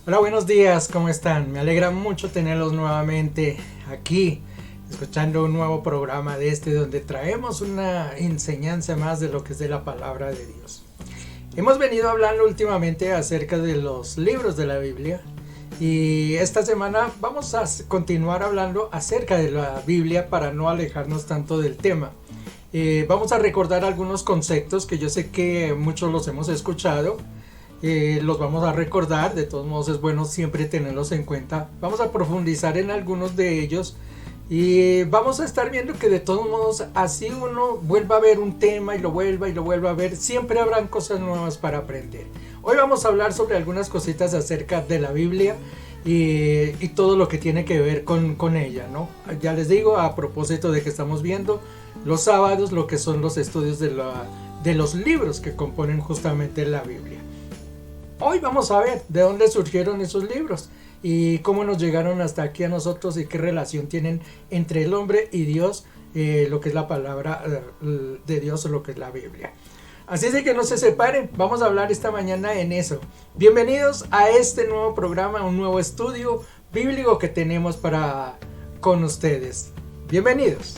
Hola, buenos días, ¿cómo están? Me alegra mucho tenerlos nuevamente aquí, escuchando un nuevo programa de donde traemos una enseñanza más de lo que es de la palabra de Dios. Hemos venido hablando últimamente acerca de los libros de la Biblia y esta semana vamos a continuar hablando acerca de la Biblia para no alejarnos tanto del tema. Vamos a recordar algunos conceptos que yo sé que muchos los hemos escuchado. Los vamos a recordar, de todos modos es bueno siempre tenerlos en cuenta. Vamos a profundizar en algunos de ellos y vamos a estar viendo que de todos modos, así uno vuelva a ver un tema y lo vuelva a ver, siempre habrán cosas nuevas para aprender. Hoy vamos a hablar sobre algunas cositas acerca de la Biblia y todo lo que tiene que ver con ella, ¿no? Ya les digo, a propósito de que estamos viendo los sábados lo que son los estudios de los libros que componen justamente la Biblia. Hoy vamos a ver de dónde surgieron esos libros y cómo nos llegaron hasta aquí a nosotros y qué relación tienen entre el hombre y Dios, lo que es la palabra de Dios o lo que es la Biblia. Así es de que no se separen, vamos a hablar esta mañana en eso. Bienvenidos a este nuevo programa, un nuevo estudio bíblico que tenemos con ustedes. Bienvenidos.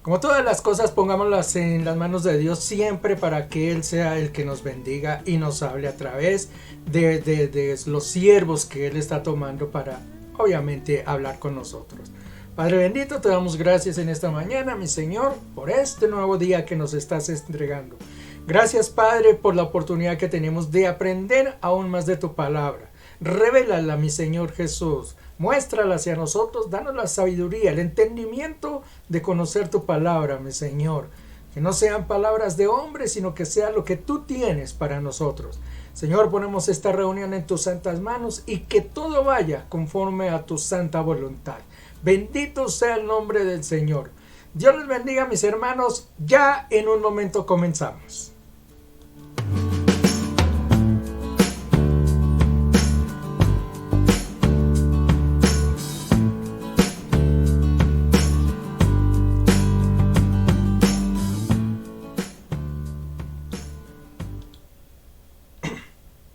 Como todas las cosas, pongámoslas en las manos de Dios siempre para que Él sea el que nos bendiga y nos hable a través de los siervos que Él está tomando para, obviamente, hablar con nosotros. Padre bendito, te damos gracias en esta mañana, mi Señor, por este nuevo día que nos estás entregando. Gracias, Padre, por la oportunidad que tenemos de aprender aún más de tu palabra. Revélala, mi Señor Jesús. Muéstrala hacia nosotros, danos la sabiduría, el entendimiento de conocer tu palabra, mi Señor. Que no sean palabras de hombre, sino que sea lo que tú tienes para nosotros. Señor, ponemos esta reunión en tus santas manos y que todo vaya conforme a tu santa voluntad. Bendito sea el nombre del Señor. Dios les bendiga, mis hermanos. Ya en un momento comenzamos.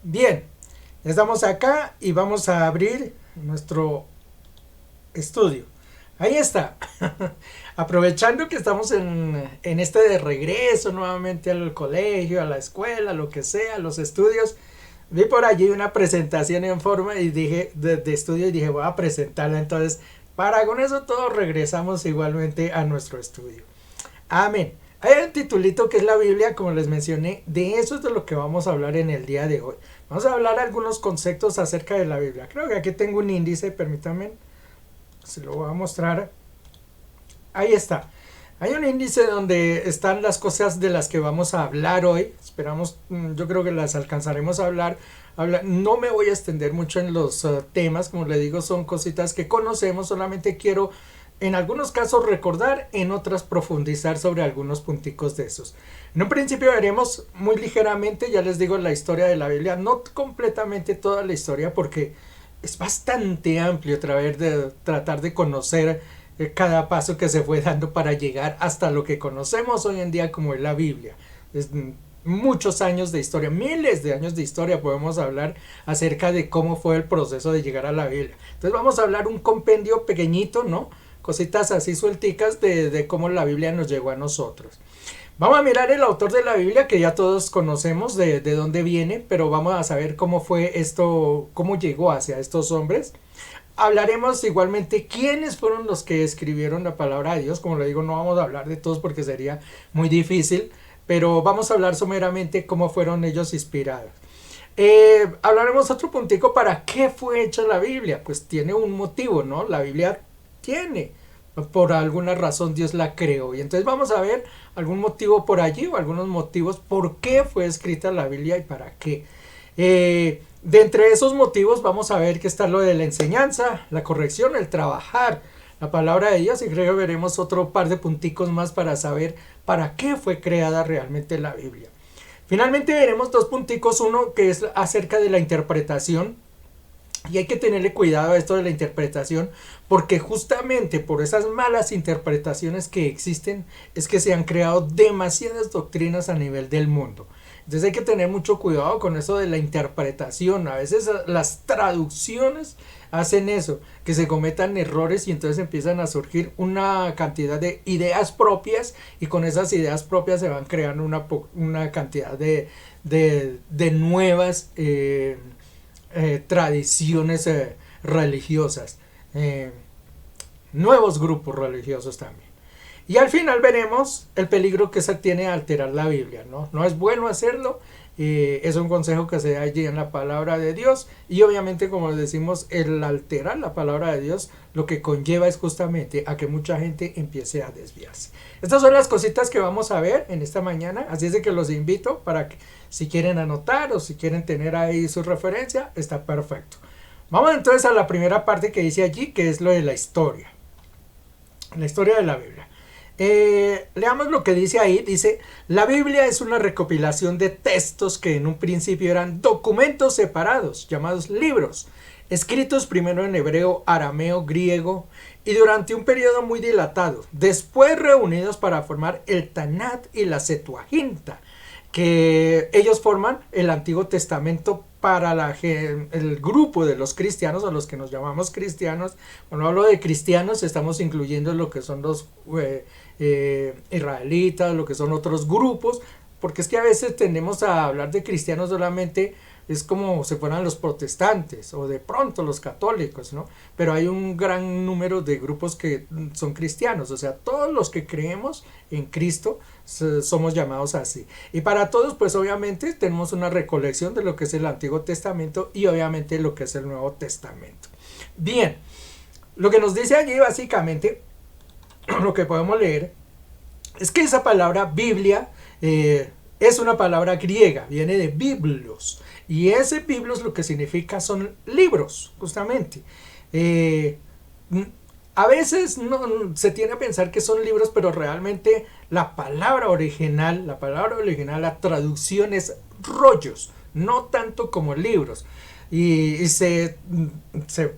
Bien, estamos acá y vamos a abrir nuestro estudio. Ahí está. Aprovechando que estamos en este de regreso nuevamente al colegio, a la escuela, lo que sea, los estudios. Vi por allí una presentación en forma y dije de estudio y dije voy a presentarla. Entonces, con eso todos regresamos igualmente a nuestro estudio. Amén. Hay un titulito que es la Biblia, como les mencioné, de eso es de lo que vamos a hablar en el día de hoy. Vamos a hablar algunos conceptos acerca de la Biblia. Creo que aquí tengo un índice, permítanme, se lo voy a mostrar. Ahí está. Hay un índice donde están las cosas de las que vamos a hablar hoy. Esperamos, yo creo que las alcanzaremos a hablar. No me voy a extender mucho en los temas, como le digo, son cositas que conocemos, solamente quiero en algunos casos recordar, en otras profundizar sobre algunos punticos de esos. En un principio veremos muy ligeramente, ya les digo, la historia de la Biblia, no completamente toda la historia porque es bastante amplio tratar de conocer cada paso que se fue dando para llegar hasta lo que conocemos hoy en día como es la Biblia. Es muchos años de historia, miles de años de historia podemos hablar acerca de cómo fue el proceso de llegar a la Biblia. Entonces vamos a hablar un compendio pequeñito, ¿no? Cositas así suelticas de cómo la Biblia nos llegó a nosotros. Vamos a mirar el autor de la Biblia que ya todos conocemos de dónde viene, pero vamos a saber cómo fue esto, cómo llegó hacia estos hombres. Hablaremos igualmente quiénes fueron los que escribieron la palabra de Dios. Como le digo, no vamos a hablar de todos porque sería muy difícil, pero vamos a hablar someramente cómo fueron ellos inspirados. Hablaremos otro puntico para qué fue hecha la Biblia. Pues tiene un motivo, ¿no? La Biblia por alguna razón Dios la creó y entonces vamos a ver algún motivo por allí o algunos motivos por qué fue escrita la Biblia y para qué. De entre esos motivos vamos a ver que está lo de la enseñanza, la corrección, el trabajar la palabra de Dios y creo que veremos otro par de punticos más para saber para qué fue creada realmente la Biblia. Finalmente veremos dos punticos, uno que es acerca de la interpretación Y hay que tenerle cuidado a esto de la interpretación, porque justamente por esas malas interpretaciones que existen es que se han creado demasiadas doctrinas a nivel del mundo. Entonces hay que tener mucho cuidado con eso de la interpretación. A veces las traducciones hacen eso, que se cometan errores y entonces empiezan a surgir una cantidad de ideas propias, y con esas ideas propias se van creando una cantidad de nuevas tradiciones religiosas, eh, nuevos grupos religiosos también. Y al final veremos el peligro que se tiene a alterar la Biblia, ¿no? No es bueno hacerlo, es un consejo que se da allí en la palabra de Dios, y obviamente, como decimos, el alterar la palabra de Dios lo que conlleva es justamente a que mucha gente empiece a desviarse. Estas son las cositas que vamos a ver en esta mañana, así es de que los invito para que, si quieren anotar o si quieren tener ahí su referencia, está perfecto. Vamos entonces a la primera parte que dice allí, que es lo de la historia de la Biblia. Leamos lo que dice ahí. Dice: la Biblia es una recopilación de textos que en un principio eran documentos separados, llamados libros, escritos primero en hebreo, arameo, griego, y durante un periodo muy dilatado, después reunidos para formar el Tanat y la Septuaginta, que ellos forman el Antiguo Testamento para el grupo de los cristianos, o los que nos llamamos cristianos. Cuando hablo de cristianos, estamos incluyendo lo que son los israelitas, lo que son otros grupos, porque es que a veces tendemos a hablar de cristianos solamente, es como si fueran los protestantes o de pronto los católicos, ¿no? Pero hay un gran número de grupos que son cristianos, o sea, todos los que creemos en Cristo somos llamados así. Y para todos, pues obviamente tenemos una recolección de lo que es el Antiguo Testamento y obviamente lo que es el Nuevo Testamento. Bien, lo que nos dice allí básicamente, lo que podemos leer, es que esa palabra Biblia es una palabra griega, viene de biblos, y ese biblos lo que significa son libros, justamente. A veces no, se tiende a pensar que son libros, pero realmente la palabra original, la traducción es rollos, no tanto como libros. Y se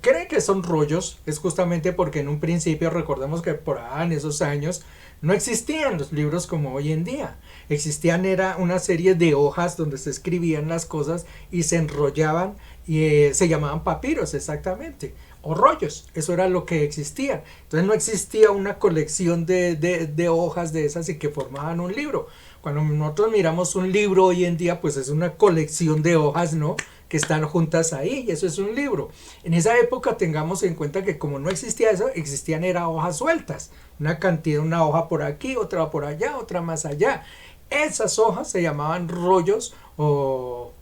cree que son rollos, es justamente porque en un principio, recordemos que por ahí en esos años no existían los libros como hoy en día. Existían era una serie de hojas donde se escribían las cosas y se enrollaban, y se llamaban papiros exactamente, o rollos, eso era lo que existía. Entonces no existía una colección de hojas de esas y que formaban un libro. Cuando nosotros miramos un libro hoy en día, pues es una colección de hojas, ¿no?, que están juntas ahí, y eso es un libro. En esa época tengamos en cuenta que como no existía eso, existían era hojas sueltas, una cantidad, una hoja por aquí, otra por allá, otra más allá. Esas hojas se llamaban rollos o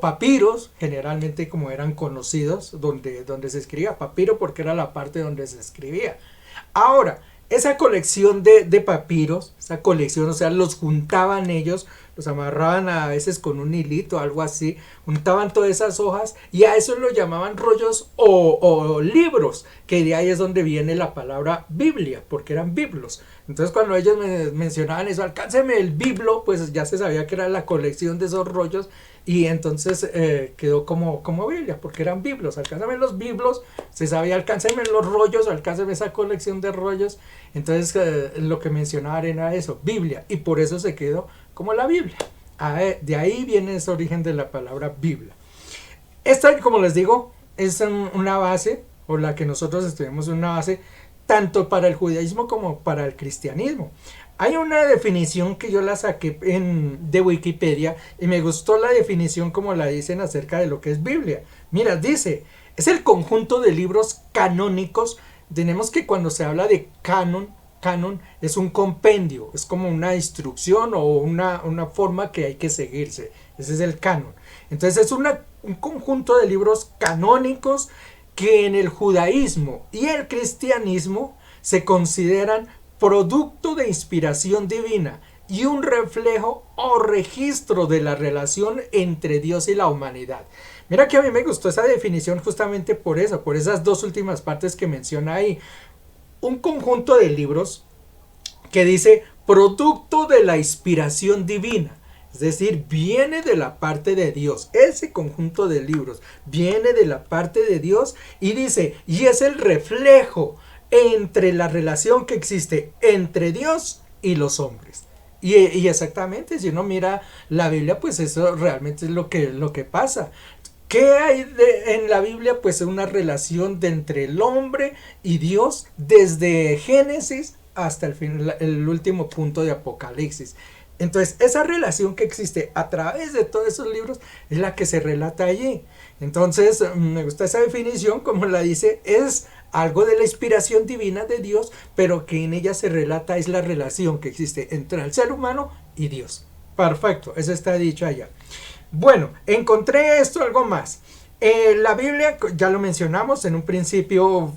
papiros, generalmente como eran conocidos, donde se escribía papiro, porque era la parte donde se escribía. Ahora, esa colección de papiros, esa colección, o sea, los juntaban ellos, los amarraban a veces con un hilito, algo así, juntaban todas esas hojas y a eso lo llamaban rollos o libros, que de ahí es donde viene la palabra Biblia, porque eran biblos. Entonces cuando ellos mencionaban eso, alcánceme el biblo, pues ya se sabía que era la colección de esos rollos, y entonces quedó como Biblia, porque eran biblos. Alcánzame los biblos, se sabía, alcánzame los rollos, alcánzame esa colección de rollos. Entonces lo que mencionaban era eso, Biblia, y por eso se quedó como la Biblia. De ahí viene ese origen de la palabra Biblia. Esta, como les digo, es una base, o la que nosotros estudiamos, una base tanto para el judaísmo como para el cristianismo. Hay una definición que yo la saqué de Wikipedia y me gustó la definición como la dicen acerca de lo que es Biblia. Mira, dice, es el conjunto de libros canónicos. Tenemos que cuando se habla de canon es un compendio, es como una instrucción o una forma que hay que seguirse. Ese es el canon. Entonces es un conjunto de libros canónicos que en el judaísmo y el cristianismo se consideran producto de inspiración divina y un reflejo o registro de la relación entre Dios y la humanidad. Mira que a mí me gustó esa definición justamente por eso, por esas dos últimas partes que menciona ahí. Un conjunto de libros que dice producto de la inspiración divina. Es decir, viene de la parte de Dios. Ese conjunto de libros viene de la parte de Dios y dice, y es el reflejo entre la relación que existe entre Dios y los hombres. Y exactamente, si uno mira la Biblia, pues eso realmente es lo que pasa. ¿Qué hay en la Biblia? Pues una relación entre el hombre y Dios desde Génesis hasta el último punto de Apocalipsis. Entonces, esa relación que existe a través de todos esos libros es la que se relata allí. Entonces, me gusta esa definición, como la dice, es algo de la inspiración divina de Dios, pero que en ella se relata es la relación que existe entre el ser humano y Dios. Perfecto, eso está dicho allá. Bueno, encontré esto, algo más. La Biblia, ya lo mencionamos, en un principio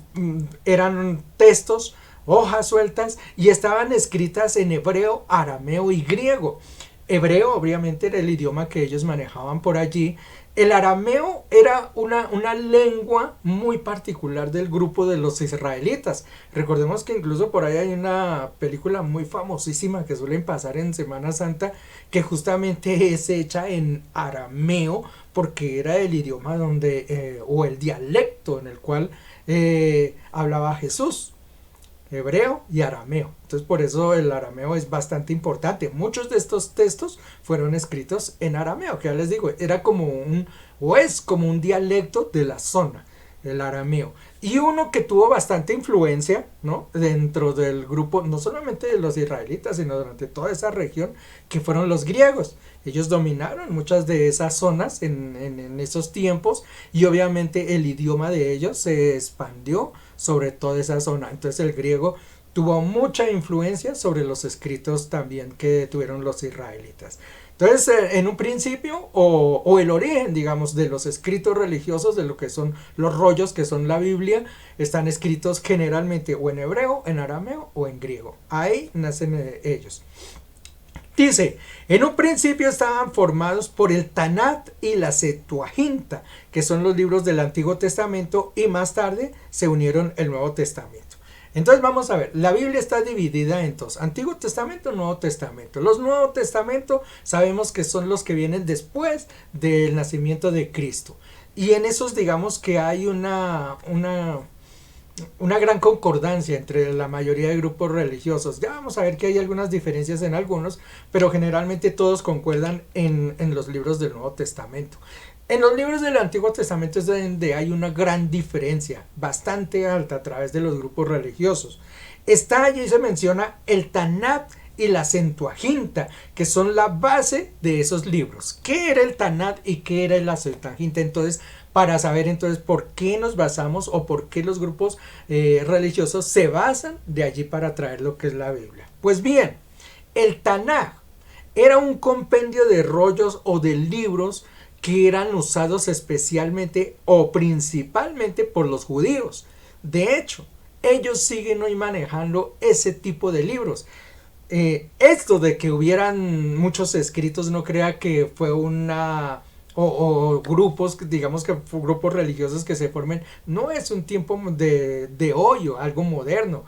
eran textos, hojas sueltas, y estaban escritas en hebreo, arameo y griego. Hebreo, obviamente, era el idioma que ellos manejaban por allí. El arameo era una lengua muy particular del grupo de los israelitas. Recordemos que incluso por ahí hay una película muy famosísima que suelen pasar en Semana Santa que justamente es hecha en arameo porque era el idioma donde o el dialecto en el cual hablaba Jesús, hebreo y arameo. Entonces por eso el arameo es bastante importante. Muchos de estos textos fueron escritos en arameo, que ya les digo, era como o es como un dialecto de la zona, el arameo. Y uno que tuvo bastante influencia, ¿no?, dentro del grupo, no solamente de los israelitas, sino durante toda esa región, que fueron los griegos. Ellos dominaron muchas de esas zonas en esos tiempos y obviamente el idioma de ellos se expandió sobre toda esa zona. Entonces el griego tuvo mucha influencia sobre los escritos también que tuvieron los israelitas. Entonces, en un principio, o el origen, digamos, de los escritos religiosos, de lo que son los rollos que son la Biblia, están escritos generalmente o en hebreo, en arameo o en griego. Ahí nacen ellos. Dice, en un principio estaban formados por el Tanat y la Septuaginta, que son los libros del Antiguo Testamento, y más tarde se unieron el Nuevo Testamento. Entonces vamos a ver, la Biblia está dividida en dos, Antiguo Testamento y Nuevo Testamento. Los Nuevo Testamento sabemos que son los que vienen después del nacimiento de Cristo. Y en esos digamos que hay una gran concordancia entre la mayoría de grupos religiosos. Ya vamos a ver que hay algunas diferencias en algunos, pero generalmente todos concuerdan en los libros del Nuevo Testamento. En los libros del Antiguo Testamento es donde hay una gran diferencia, bastante alta a través de los grupos religiosos. Está allí, se menciona el Tanat y la Septuaginta, que son la base de esos libros. ¿Qué era el Tanat y qué era la Septuaginta? Entonces, para saber entonces por qué nos basamos o por qué los grupos religiosos se basan de allí para traer lo que es la Biblia. Pues bien, el Tanaj era un compendio de rollos o de libros que eran usados especialmente o principalmente por los judíos. De hecho, ellos siguen hoy manejando ese tipo de libros. Esto de que hubieran muchos escritos no crea que fue una o grupos, digamos que grupos religiosos que se formen, no es un tiempo de hoy o algo moderno.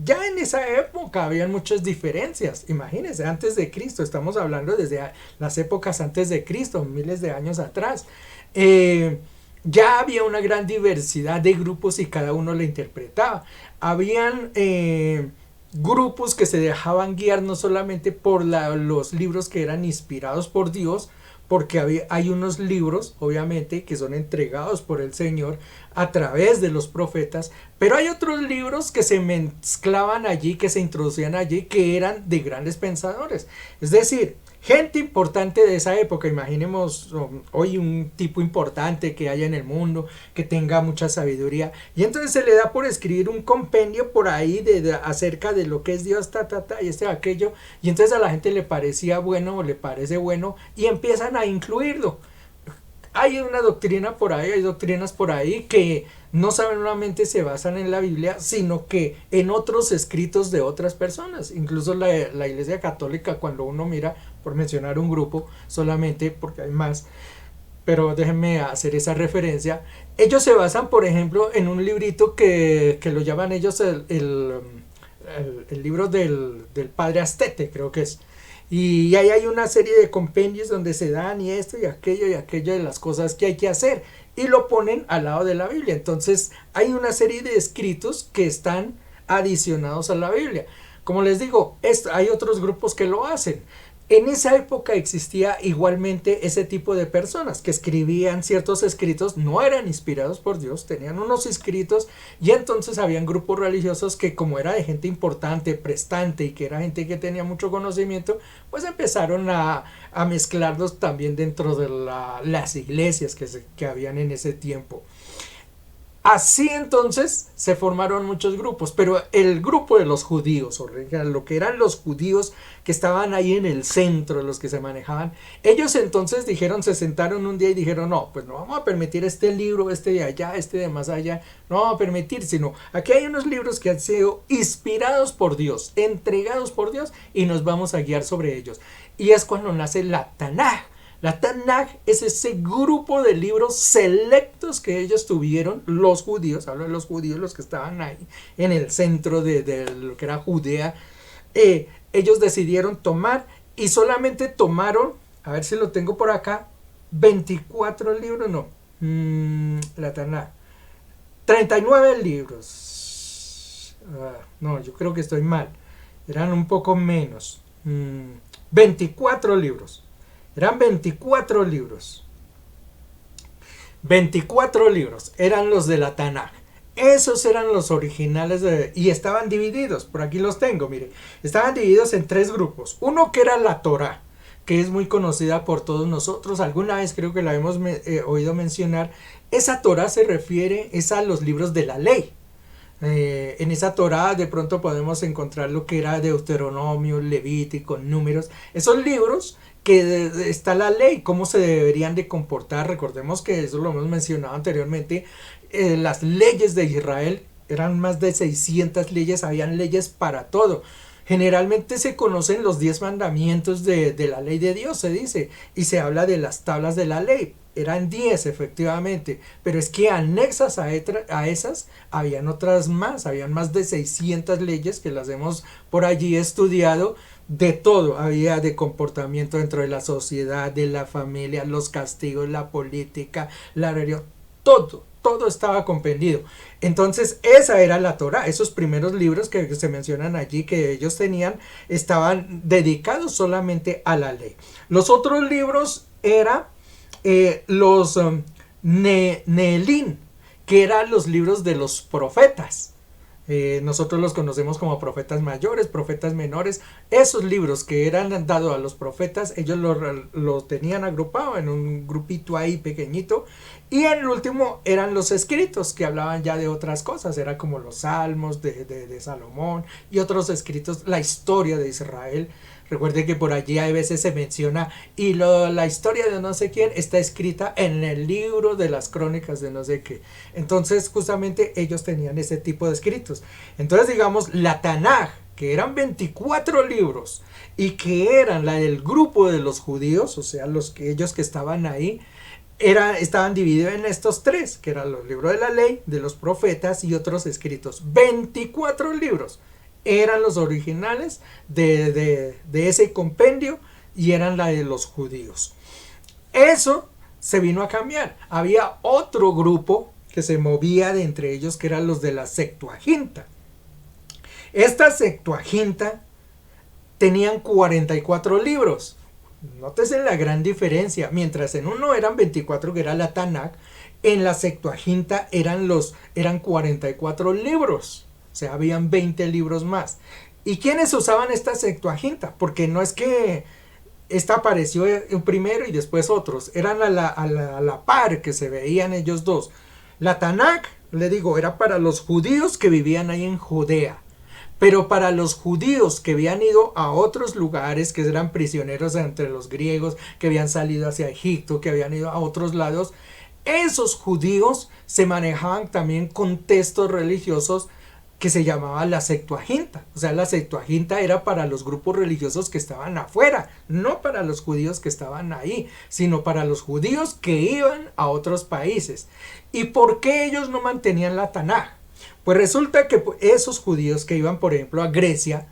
Ya en esa época habían muchas diferencias. Imagínense, antes de Cristo, estamos hablando desde las épocas antes de Cristo, miles de años atrás. Ya había una gran diversidad de grupos y cada uno lo interpretaba. Habían grupos que se dejaban guiar no solamente por los libros que eran inspirados por Dios, porque hay unos libros, obviamente, que son entregados por el Señor a través de los profetas, pero hay otros libros que se mezclaban allí, que se introducían allí, que eran de grandes pensadores. Es decir, gente importante de esa época, imaginemos hoy un tipo importante que haya en el mundo, que tenga mucha sabiduría, y entonces se le da por escribir un compendio por ahí acerca de lo que es Dios, y aquello, y entonces a la gente le parecía bueno o le parece bueno, y empiezan a incluirlo. Hay una doctrina por ahí, hay doctrinas por ahí que no solamente se basan en la Biblia, sino que en otros escritos de otras personas. Incluso la Iglesia Católica, cuando uno mira, por mencionar un grupo solamente, porque hay más, pero déjenme hacer esa referencia, ellos se basan, por ejemplo, en un librito que lo llaman ellos el libro del padre Astete, creo que es. Y ahí hay una serie de compendios donde se dan y esto y aquello de las cosas que hay que hacer. Y lo ponen al lado de la Biblia. Entonces hay una serie de escritos que están adicionados a la Biblia. Como les digo, hay otros grupos que lo hacen. En esa época existía igualmente ese tipo de personas que escribían ciertos escritos, no eran inspirados por Dios, tenían unos escritos y entonces habían grupos religiosos que como era de gente importante, prestante y que era gente que tenía mucho conocimiento, pues empezaron a mezclarlos también dentro de las iglesias que habían en ese tiempo. Así entonces se formaron muchos grupos, pero el grupo de los judíos, o lo que eran los judíos que estaban ahí en el centro, los que se manejaban, ellos entonces se sentaron un día y dijeron, no, pues no vamos a permitir este libro, este de allá, este de más allá, no vamos a permitir, sino aquí hay unos libros que han sido inspirados por Dios, entregados por Dios y nos vamos a guiar sobre ellos. Y es cuando nace la Tanaj. La Tanaj es ese grupo de libros selectos que ellos tuvieron, los judíos, hablo de los judíos, los que estaban ahí en el centro de lo que era Judea. Ellos decidieron tomar y solamente tomaron, a ver si lo tengo por acá, 24 libros, no, la Tanaj, 39 libros. No, yo creo que estoy mal, eran un poco menos, 24 libros. Eran 24 libros. 24 libros eran los de la Tanaj. Esos eran los originales y estaban divididos. Por aquí los tengo, mire. Estaban divididos en 3 grupos. Uno que era la Torá, que es muy conocida por todos nosotros. Alguna vez creo que la hemos oído mencionar. Esa Torá se refiere a los libros de la ley. En esa Torá de pronto podemos encontrar lo que era Deuteronomio, Levítico, Números. Esos libros que está la ley, cómo se deberían de comportar. Recordemos que eso lo hemos mencionado anteriormente, las leyes de Israel eran más de 600 leyes, habían leyes para todo. Generalmente se conocen los 10 mandamientos de la ley de Dios, se dice, y se habla de las tablas de la ley. Eran 10 efectivamente, pero es que anexas a esas habían otras más, habían más de 600 leyes que las hemos por allí estudiado. De todo había de comportamiento dentro de la sociedad, de la familia, los castigos, la política, la religión, todo estaba comprendido. Entonces esa era la Torá. Esos primeros libros que se mencionan allí que ellos tenían estaban dedicados solamente a la ley. Los otros libros eran los Neelín, que eran los libros de los profetas. Nosotros los conocemos como profetas mayores, profetas menores. Esos libros que eran dados a los profetas, ellos los tenían agrupado en un grupito ahí pequeñito. Y el último eran los escritos que hablaban ya de otras cosas. Era como los salmos de Salomón y otros escritos, la historia de Israel. Recuerde que por allí a veces se menciona y la historia de no sé quién está escrita en el libro de las crónicas de no sé qué. Entonces justamente ellos tenían ese tipo de escritos. Entonces digamos la Tanaj, que eran 24 libros y que eran la del grupo de los judíos, o sea ellos que estaban ahí, estaban divididos en estos 3, que eran los libros de la ley, de los profetas y otros escritos. 24 libros. Eran los originales de ese compendio y eran la de los judíos. Eso se vino a cambiar. Había otro grupo que se movía de entre ellos, que eran los de la Septuaginta. Esta Septuaginta tenían 44 libros. Nótese la gran diferencia. Mientras en uno eran 24, que era la Tanaj, en la Septuaginta eran 44 libros. O sea, habían 20 libros más. ¿Y quiénes usaban esta Septuaginta? Porque no es que esta apareció primero y después otros. Eran a la par que se veían ellos dos. La Tanaj, le digo, era para los judíos que vivían ahí en Judea. Pero para los judíos que habían ido a otros lugares, que eran prisioneros entre los griegos, que habían salido hacia Egipto, que habían ido a otros lados, esos judíos se manejaban también con textos religiosos que se llamaba la Septuaginta. O sea, la Septuaginta era para los grupos religiosos que estaban afuera, no para los judíos que estaban ahí, sino para los judíos que iban a otros países. ¿Y por qué ellos no mantenían la Tanaj? Pues resulta que esos judíos que iban, por ejemplo, a Grecia,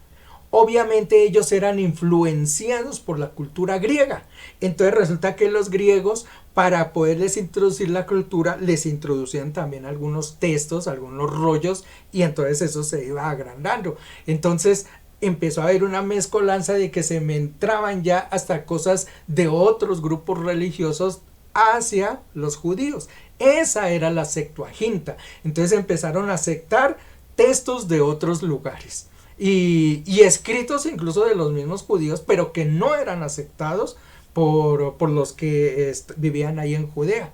obviamente ellos eran influenciados por la cultura griega. Entonces resulta que los griegos, para poderles introducir la cultura, les introducían también algunos textos, algunos rollos, y entonces eso se iba agrandando. Entonces empezó a haber una mezcolanza de que se me entraban ya hasta cosas de otros grupos religiosos hacia los judíos. Esa era la Septuaginta. Entonces empezaron a aceptar textos de otros lugares y escritos incluso de los mismos judíos, pero que no eran aceptados por los que vivían ahí en Judea.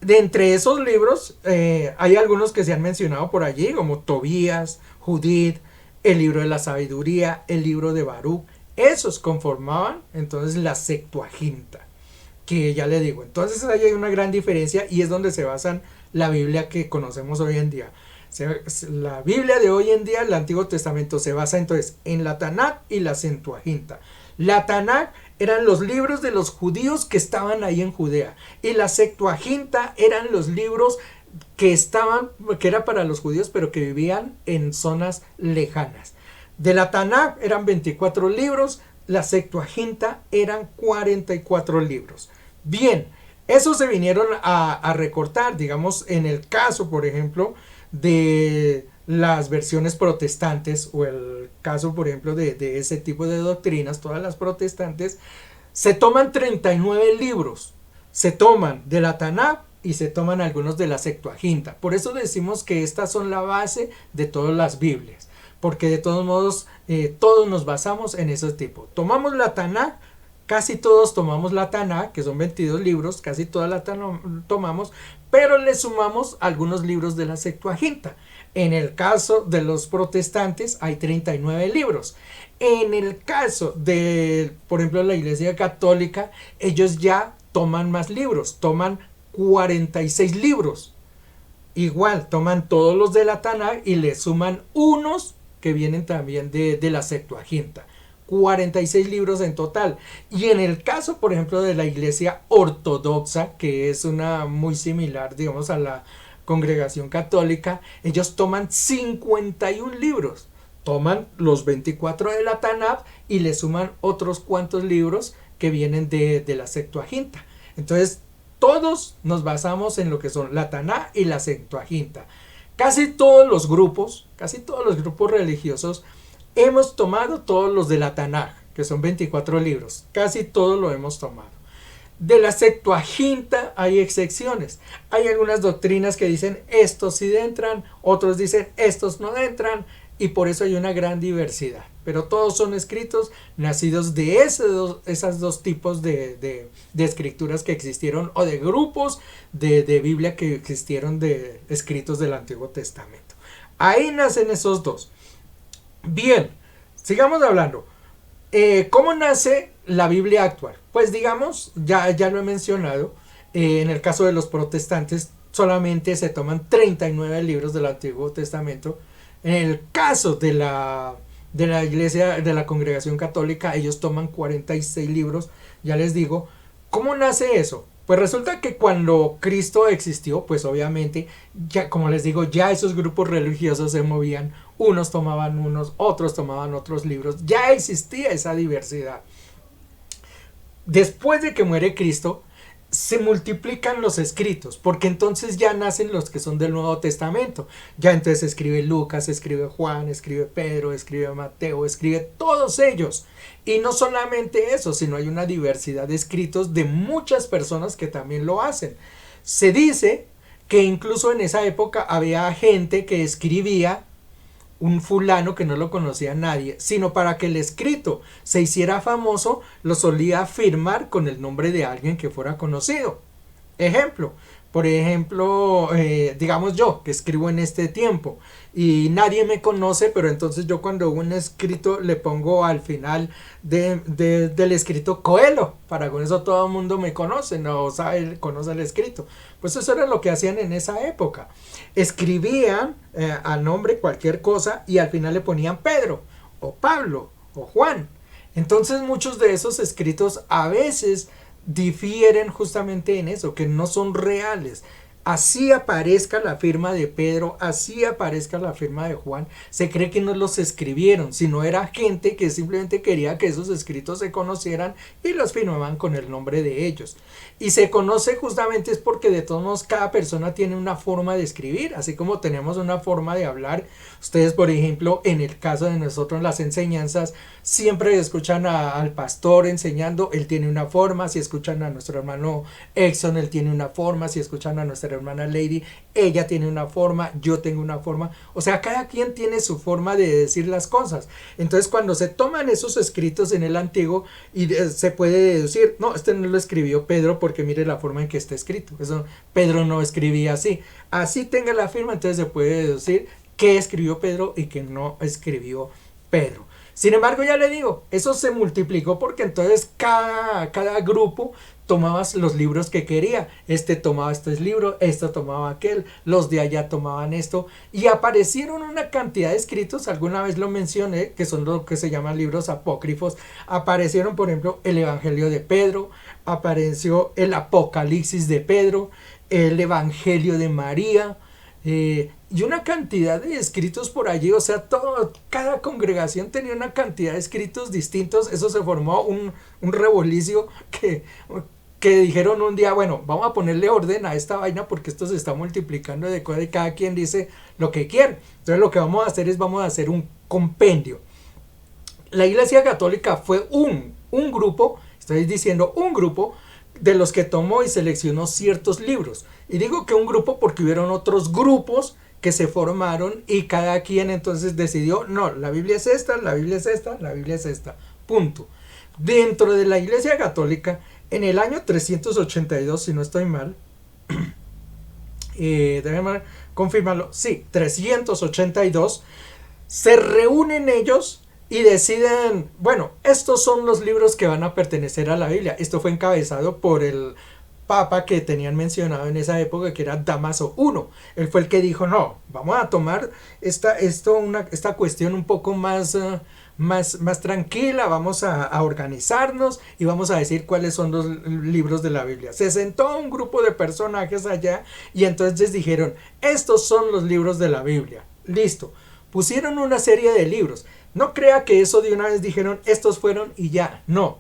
De entre esos libros hay algunos que se han mencionado por allí, como Tobías, Judith, el libro de la sabiduría, el libro de Baruch. Esos conformaban entonces la Septuaginta, que ya le digo. Entonces ahí hay una gran diferencia y es donde se basa la Biblia que conocemos hoy en día. La Biblia de hoy en día, el Antiguo Testamento, se basa entonces en la Tanakh y la Septuaginta. La Tanakh eran los libros de los judíos que estaban ahí en Judea, y la Septuaginta eran los libros que era para los judíos, pero que vivían en zonas lejanas. De la Tanakh eran 24 libros, la Septuaginta eran 44 libros. Bien, esos se vinieron a recortar, digamos, en el caso, por ejemplo, de las versiones protestantes, o el caso, por ejemplo, de ese tipo de doctrinas, todas las protestantes, se toman 39 libros, se toman de la Tanakh y se toman algunos de la Septuaginta. Por eso decimos que estas son la base de todas las Biblias, porque de todos modos todos nos basamos en ese tipo. Tomamos la Tanakh, casi todos tomamos la Tanakh, que son 22 libros, casi toda la tomamos, pero le sumamos algunos libros de la Septuaginta. En el caso de los protestantes hay 39 libros. En el caso de, por ejemplo, la Iglesia Católica, ellos ya toman más libros, toman 46 libros. Igual, toman todos los de la Tanakh y le suman unos que vienen también de la Septuaginta. 46 libros en total. Y en el caso, por ejemplo, de la Iglesia Ortodoxa, que es una muy similar, digamos, a la Congregación Católica, ellos toman 51 libros. Toman los 24 de la Tanakh y le suman otros cuantos libros que vienen de la Septuaginta. Entonces, todos nos basamos en lo que son la Tanakh y la Septuaginta. Casi todos los grupos religiosos hemos tomado todos los de la Tanakh, que son 24 libros. Casi todos lo hemos tomado. De la Septuaginta hay excepciones. Hay algunas doctrinas que dicen estos sí entran, otros dicen estos no entran, y por eso hay una gran diversidad. Pero todos son escritos nacidos de esos dos tipos de escrituras que existieron, o de grupos de Biblia que existieron, de escritos del Antiguo Testamento. Ahí nacen esos dos. Bien, sigamos hablando. ¿Cómo nace la Biblia actual? Pues digamos, ya lo he mencionado, en el caso de los protestantes solamente se toman 39 libros del Antiguo Testamento. En el caso de la Iglesia, de la Congregación Católica, ellos toman 46 libros. Ya les digo, ¿cómo nace eso? Pues resulta que cuando Cristo existió, pues obviamente, ya, como les digo, ya esos grupos religiosos se movían. Unos tomaban unos, otros tomaban otros libros. Ya existía esa diversidad. Después de que muere Cristo, se multiplican los escritos, porque entonces ya nacen los que son del Nuevo Testamento. Ya entonces escribe Lucas, escribe Juan, escribe Pedro, escribe Mateo, escribe todos ellos. Y no solamente eso, sino hay una diversidad de escritos de muchas personas que también lo hacen. Se dice que incluso en esa época había gente que escribía un fulano que no lo conocía nadie, sino para que el escrito se hiciera famoso, lo solía firmar con el nombre de alguien que fuera conocido. Por ejemplo, digamos yo, que escribo en este tiempo y nadie me conoce, pero entonces yo cuando hago un escrito le pongo al final del escrito Coelho, para con eso todo el mundo me conoce, no sabe, conoce el escrito. Pues eso era lo que hacían en esa época. Escribían a nombre cualquier cosa y al final le ponían Pedro, o Pablo, o Juan. Entonces muchos de esos escritos a veces difieren justamente en eso, que no son reales. así aparezca la firma de Pedro, así aparezca la firma de Juan, se cree que no los escribieron, sino era gente que simplemente quería que esos escritos se conocieran y los firmaban con el nombre de ellos. Y se conoce justamente es porque de todos modos cada persona tiene una forma de escribir, así como tenemos una forma de hablar. Ustedes, por ejemplo, en el caso de nosotros, las enseñanzas, siempre escuchan al pastor enseñando, él tiene una forma. Si escuchan a nuestro hermano Exxon, él tiene una forma. Si escuchan a nuestra hermana Lady, ella tiene una forma, yo tengo una forma. O sea, cada quien tiene su forma de decir las cosas. Entonces, cuando se toman esos escritos en el antiguo, y se puede decir, no, este no lo escribió Pedro porque mire la forma en que está escrito. Eso, Pedro no escribía así. Así tenga la firma, entonces se puede decir qué escribió Pedro y qué no escribió Pedro. Sin embargo, ya le digo, eso se multiplicó porque entonces cada grupo tomaba los libros que quería. Este tomaba este libro, esto tomaba aquel, los de allá tomaban esto. Y aparecieron una cantidad de escritos, alguna vez lo mencioné, que son lo que se llaman libros apócrifos. Aparecieron, por ejemplo, el Evangelio de Pedro, apareció el Apocalipsis de Pedro, el Evangelio de María, y una cantidad de escritos por allí. O sea, cada congregación tenía una cantidad de escritos distintos. Eso se formó un rebolicio que dijeron un día, bueno, vamos a ponerle orden a esta vaina porque esto se está multiplicando de cosas y cada quien dice lo que quiere. Entonces lo que vamos a hacer es vamos a hacer un compendio. La Iglesia Católica fue un grupo, estoy diciendo un grupo, de los que tomó y seleccionó ciertos libros. Y digo que un grupo porque hubieron otros grupos que se formaron y cada quien entonces decidió, no, la Biblia es esta, la Biblia es esta, la Biblia es esta, punto. Dentro de la Iglesia Católica, en el año 382, si no estoy mal, déjenme confirmarlo, sí, 382, se reúnen ellos y deciden, bueno, estos son los libros que van a pertenecer a la Biblia. Esto fue encabezado por el papa que tenían mencionado en esa época, que era Damaso I. Él fue el que dijo, no, vamos a tomar esta cuestión un poco más tranquila, vamos a organizarnos y vamos a decir cuáles son los libros de la Biblia. Se sentó un grupo de personajes allá y entonces dijeron, estos son los libros de la Biblia. Listo. Pusieron una serie de libros. No crea que eso de una vez dijeron, estos fueron y ya. No.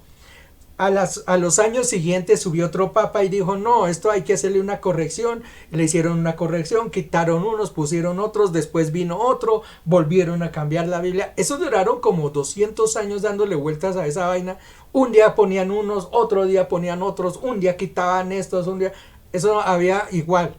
A los años siguientes subió otro papa y dijo, no, esto hay que hacerle una corrección. Le hicieron una corrección, quitaron unos, pusieron otros, después vino otro, volvieron a cambiar la Biblia. Eso duraron como 200 años dándole vueltas a esa vaina. Un día ponían unos, otro día ponían otros, un día quitaban estos, un día... Eso había igual.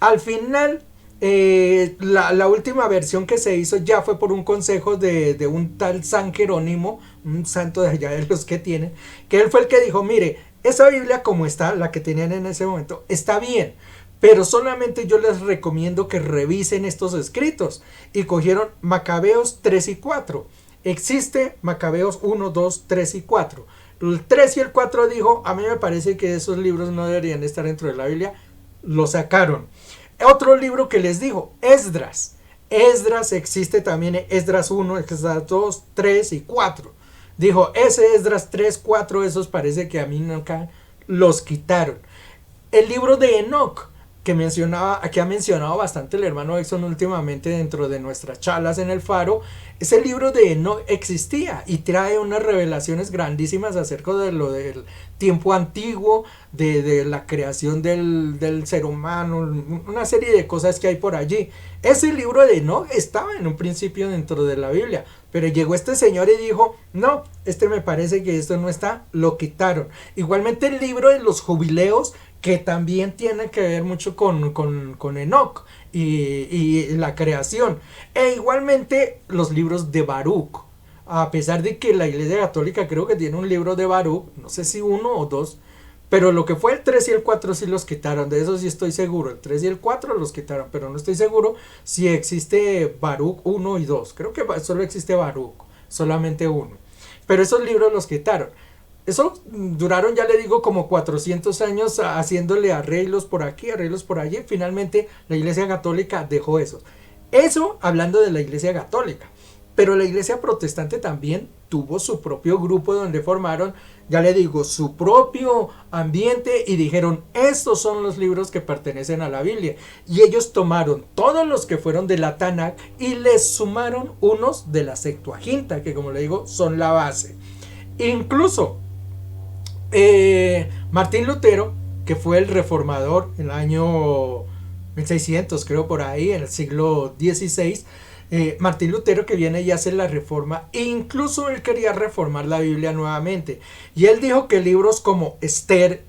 Al final... la última versión que se hizo ya fue por un consejo de un tal San Jerónimo, un santo de allá de los que tienen, que él fue el que dijo, mire, esa Biblia como está, la que tenían en ese momento, está bien, pero solamente yo les recomiendo que revisen estos escritos. Y cogieron Macabeos 3 y 4. Existe Macabeos 1, 2, 3 y 4. El 3 y el 4 dijo, a mí me parece que esos libros no deberían estar dentro de la Biblia. Lo sacaron. Otro libro que les digo, Esdras. Esdras existe también, Esdras 1, Esdras 2, 3 y 4. Dijo, ese Esdras 3, 4, esos parece que a mí nunca los quitaron. El libro de Enoc, que ha mencionado bastante el hermano Exxon últimamente dentro de nuestras charlas en el Faro, ese libro de Enoc existía y trae unas revelaciones grandísimas acerca de lo del tiempo antiguo, de la creación del ser humano, una serie de cosas que hay por allí. Ese libro de Enoc estaba en un principio dentro de la Biblia, pero llegó este señor y dijo, no, me parece que esto no está, lo quitaron. Igualmente el libro de los jubileos, que también tiene que ver mucho con Enoc y la creación. E igualmente los libros de Baruch. A pesar de que la Iglesia Católica creo que tiene un libro de Baruch, no sé si 1 o 2, pero lo que fue el 3 y el 4 sí los quitaron, de eso sí estoy seguro. El 3 y el 4 los quitaron, pero no estoy seguro si existe Baruch 1 y 2. Creo que solo existe Baruch, solamente uno. Pero esos libros los quitaron. Eso duraron, ya le digo, como 400 años haciéndole arreglos por aquí, arreglos por allí. Finalmente la Iglesia Católica dejó eso. Eso hablando de la Iglesia Católica. Pero la Iglesia Protestante también tuvo su propio grupo donde formaron ya le digo, su propio ambiente y dijeron, estos son los libros que pertenecen a la Biblia. Y ellos tomaron todos los que fueron de la Tanakh y les sumaron unos de la Septuaginta, que como le digo, son la base. Incluso Martín Lutero, que fue el reformador en el año 1600, creo por ahí, en el siglo XVI, Martín Lutero que viene y hace la reforma, e incluso él quería reformar la Biblia nuevamente, y él dijo que libros como Esther,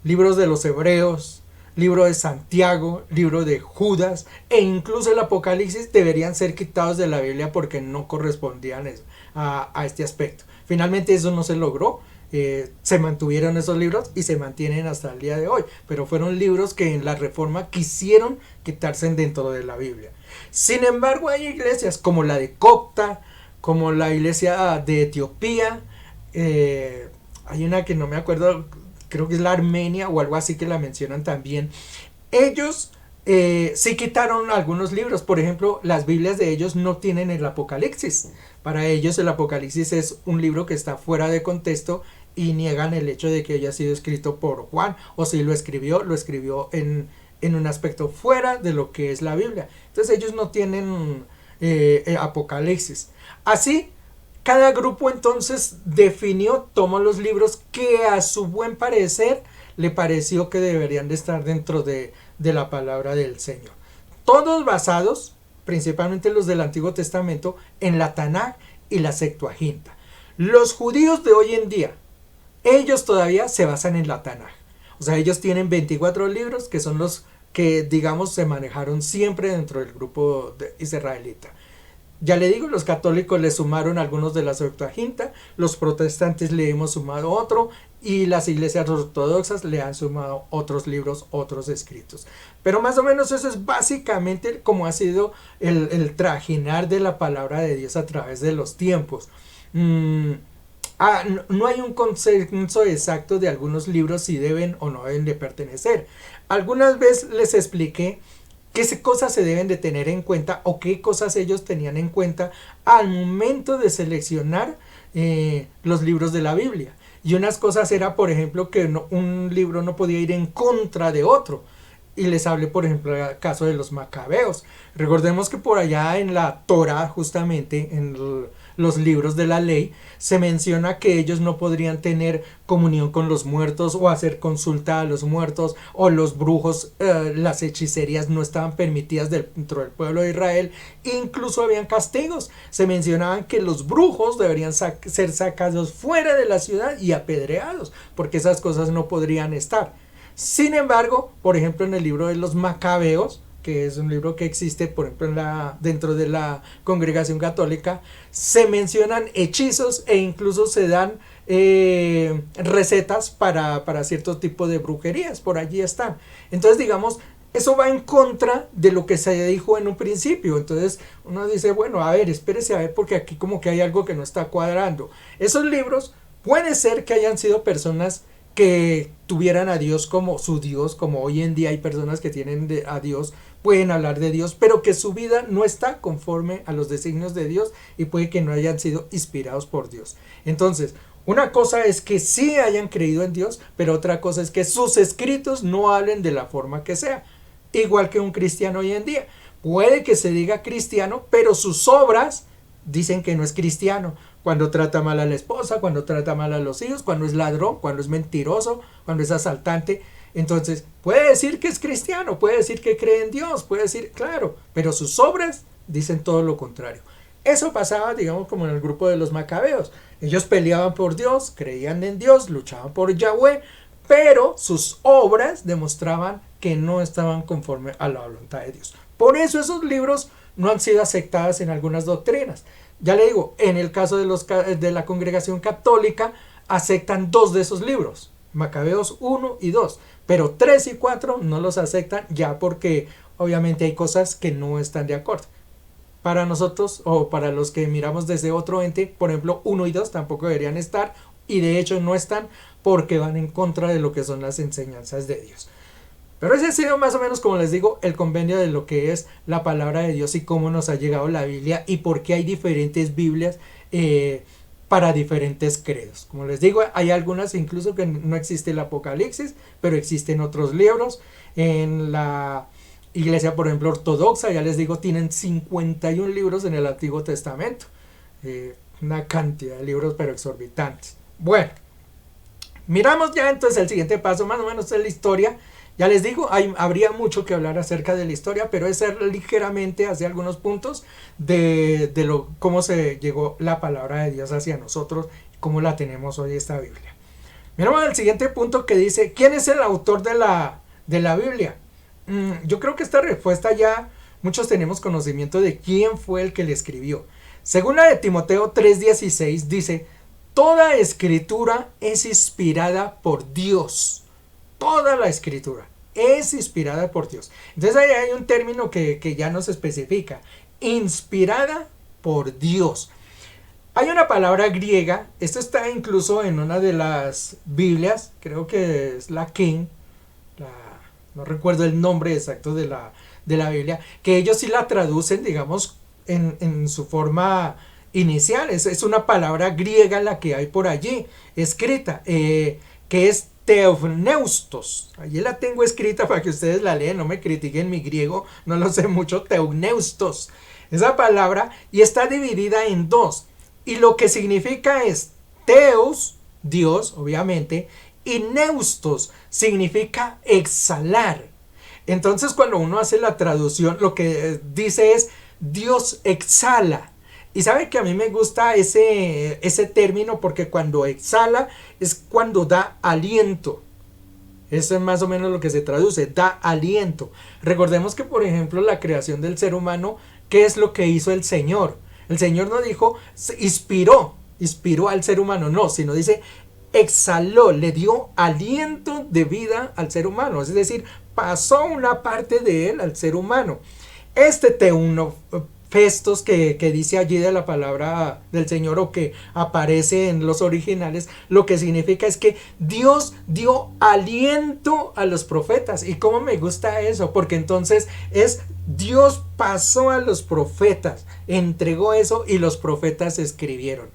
libros de los Hebreos, libro de Santiago, libro de Judas e incluso el Apocalipsis deberían ser quitados de la Biblia porque no correspondían a este aspecto. Finalmente eso no se logró. Se mantuvieron esos libros y se mantienen hasta el día de hoy, pero fueron libros que en la reforma quisieron quitarse dentro de la Biblia. Sin embargo, hay iglesias como la de Copta, como la iglesia de Etiopía, hay una que no me acuerdo, creo que es la Armenia o algo así, que la mencionan también. Ellos sí quitaron algunos libros. Por ejemplo, las Biblias de ellos no tienen el Apocalipsis. Para ellos el Apocalipsis es un libro que está fuera de contexto y niegan el hecho de que haya sido escrito por Juan, o si lo escribió en un aspecto fuera de lo que es la Biblia. Entonces ellos no tienen Apocalipsis. Así, cada grupo entonces definió, tomó los libros que a su buen parecer le pareció que deberían de estar dentro de la palabra del Señor. Todos basados, principalmente los del Antiguo Testamento, en la Tanakh y la Septuaginta. Los judíos de hoy en día, ellos todavía se basan en la Tanakh. O sea, ellos tienen 24 libros que son los que, digamos, se manejaron siempre dentro del grupo israelita. Ya le digo, los católicos le sumaron algunos de la Septuaginta, los protestantes le hemos sumado otro, y las iglesias ortodoxas le han sumado otros libros, otros escritos. Pero más o menos eso es básicamente como ha sido el trajinar de la palabra de Dios a través de los tiempos. No hay un consenso exacto de algunos libros si deben o no deben de pertenecer. Algunas veces les expliqué qué cosas se deben de tener en cuenta o qué cosas ellos tenían en cuenta al momento de seleccionar los libros de la Biblia. Y unas cosas era, por ejemplo, que un libro no podía ir en contra de otro. Y les hablé, por ejemplo, el caso de los macabeos. Recordemos que por allá en la Torah, justamente en los libros de la ley, se menciona que ellos no podrían tener comunión con los muertos o hacer consulta a los muertos, o los brujos, las hechicerías no estaban permitidas dentro del pueblo de Israel. Incluso habían castigos. Se mencionaban que los brujos deberían ser sacados fuera de la ciudad y apedreados, porque esas cosas no podrían estar. Sin embargo, por ejemplo, en el libro de los Macabeos, que es un libro que existe, por ejemplo, dentro de la congregación católica, se mencionan hechizos e incluso se dan recetas para cierto tipo de brujerías. Por allí están. Entonces, digamos, eso va en contra de lo que se dijo en un principio. Entonces uno dice, bueno, a ver, espérese a ver, porque aquí como que hay algo que no está cuadrando. Esos libros puede ser que hayan sido personas que tuvieran a Dios como su Dios, como hoy en día hay personas que tienen a Dios, pueden hablar de Dios, pero que su vida no está conforme a los designios de Dios y puede que no hayan sido inspirados por Dios. Entonces, una cosa es que sí hayan creído en Dios, pero otra cosa es que sus escritos no hablen de la forma que sea. Igual que un cristiano hoy en día. Puede que se diga cristiano, pero sus obras dicen que no es cristiano. Cuando trata mal a la esposa, cuando trata mal a los hijos, cuando es ladrón, cuando es mentiroso, cuando es asaltante. Entonces, puede decir que es cristiano, puede decir que cree en Dios, puede decir, claro, pero sus obras dicen todo lo contrario. Eso pasaba, digamos, como en el grupo de los macabeos. Ellos peleaban por Dios, creían en Dios, luchaban por Yahweh, pero sus obras demostraban que no estaban conforme a la voluntad de Dios. Por eso esos libros no han sido aceptados en algunas doctrinas. Ya le digo, en el caso de la congregación católica, aceptan 2 de esos libros, Macabeos 1 y 2, pero 3 y 4 no los aceptan, ya porque obviamente hay cosas que no están de acuerdo. Para nosotros, o para los que miramos desde otro ente, por ejemplo, 1 y 2 tampoco deberían estar, y de hecho no están porque van en contra de lo que son las enseñanzas de Dios. Pero ese ha sido más o menos, como les digo, el compendio de lo que es la palabra de Dios y cómo nos ha llegado la Biblia y por qué hay diferentes Biblias para diferentes credos. Como les digo, hay algunas incluso que no existe el Apocalipsis, pero existen otros libros. En la iglesia, por ejemplo, ortodoxa, ya les digo, tienen 51 libros en el Antiguo Testamento. Una cantidad de libros, pero exorbitantes. Bueno, miramos ya entonces el siguiente paso, más o menos es la historia. Ya les digo, habría mucho que hablar acerca de la historia, pero es ligeramente hacia algunos puntos de cómo se llegó la palabra de Dios hacia nosotros, cómo la tenemos hoy esta Biblia. Miramos el siguiente punto que dice, ¿quién es el autor de la Biblia? Yo creo que esta respuesta ya muchos tenemos conocimiento de quién fue el que le escribió. Según la de Timoteo 3:16 dice, toda escritura es inspirada por Dios. Toda la escritura es inspirada por Dios. Entonces ahí hay un término que ya nos especifica. Inspirada por Dios. Hay una palabra griega, esto está incluso en una de las Biblias, creo que es la King, no recuerdo el nombre exacto de la Biblia, que ellos sí la traducen, digamos, en su forma inicial. Es una palabra griega la que hay por allí, escrita, que es teopneustos. Allí la tengo escrita para que ustedes la lean, no me critiquen mi griego, no lo sé mucho, teopneustos. Esa palabra, y está dividida en dos. Y lo que significa es teos, Dios, obviamente, y neustos significa exhalar. Entonces, cuando uno hace la traducción, lo que dice es Dios exhala. Y sabe que a mí me gusta ese término porque cuando exhala es cuando da aliento. Eso es más o menos lo que se traduce, da aliento. Recordemos que, por ejemplo, la creación del ser humano, ¿qué es lo que hizo el Señor? El Señor no dijo, inspiró al ser humano, no, sino dice, exhaló, le dio aliento de vida al ser humano, es decir, pasó una parte de él al ser humano. Este teunofestos que dice allí de la palabra del Señor o que aparece en los originales, lo que significa es que Dios dio aliento a los profetas. Y cómo me gusta eso, porque entonces es Dios pasó a los profetas, entregó eso y los profetas escribieron.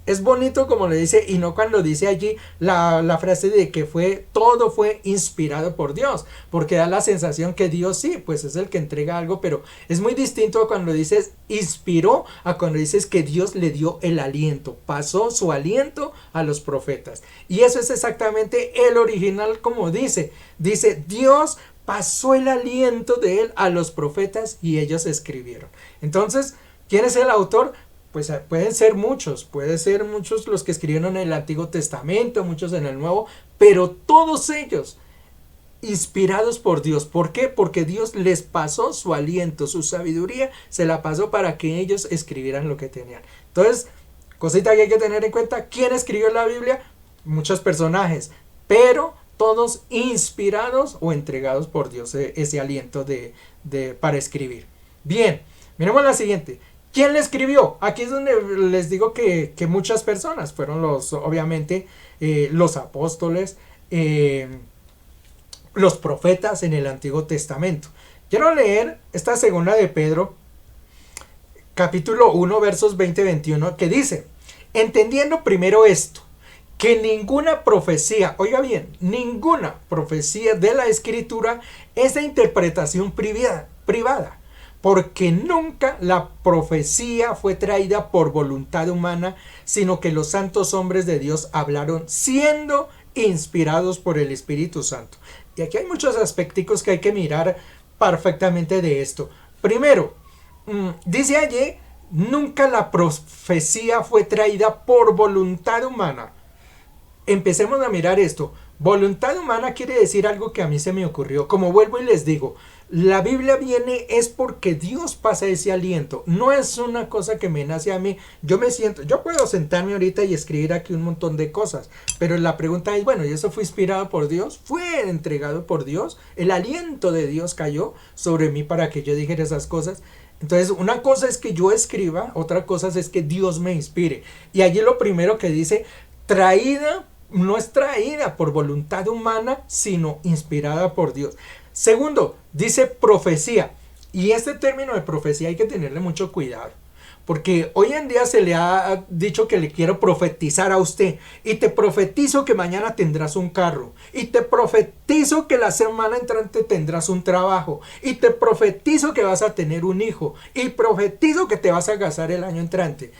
Es bonito como le dice, y no cuando dice allí la frase de que todo fue inspirado por Dios, porque da la sensación que Dios sí, pues es el que entrega algo, pero es muy distinto cuando dices inspiró a cuando dices que Dios le dio el aliento, pasó su aliento a los profetas. Y eso es exactamente el original como dice Dios pasó el aliento de él a los profetas y ellos escribieron. Entonces, ¿quién es el autor? Pues pueden ser muchos los que escribieron en el Antiguo Testamento, muchos en el Nuevo, pero todos ellos inspirados por Dios. ¿Por qué? Porque Dios les pasó su aliento, su sabiduría, se la pasó para que ellos escribieran lo que tenían. Entonces, cosita que hay que tener en cuenta, ¿quién escribió la Biblia? Muchos personajes, pero todos inspirados o entregados por Dios, ese aliento para escribir. Bien, miremos la siguiente. ¿Quién le escribió? Aquí es donde les digo que muchas personas fueron obviamente, los apóstoles, los profetas en el Antiguo Testamento. Quiero leer esta segunda de Pedro, capítulo 1, versos 20-21, que dice, entendiendo primero esto, que ninguna profecía, oiga bien, ninguna profecía de la Escritura es de interpretación privada. Porque nunca la profecía fue traída por voluntad humana, sino que los santos hombres de Dios hablaron siendo inspirados por el Espíritu Santo. Y aquí hay muchos aspectos que hay que mirar perfectamente de esto. Primero, dice allí, nunca la profecía fue traída por voluntad humana. Empecemos a mirar esto. Voluntad humana quiere decir algo que a mí se me ocurrió. Como vuelvo y les digo, la Biblia viene es porque Dios pasa ese aliento. No es una cosa que me nace a mí. Yo puedo sentarme ahorita y escribir aquí un montón de cosas. Pero la pregunta es, bueno, ¿y eso fue inspirado por Dios? ¿Fue entregado por Dios? ¿El aliento de Dios cayó sobre mí para que yo dijera esas cosas? Entonces, una cosa es que yo escriba, otra cosa es que Dios me inspire. Y allí lo primero que dice, no es traída por voluntad humana, sino inspirada por Dios. Segundo, dice profecía. Y este término de profecía hay que tenerle mucho cuidado. Porque hoy en día se le ha dicho que le quiero profetizar a usted. Y te profetizo que mañana tendrás un carro. Y te profetizo que la semana entrante tendrás un trabajo. Y te profetizo que vas a tener un hijo. Y profetizo que te vas a casar el año entrante.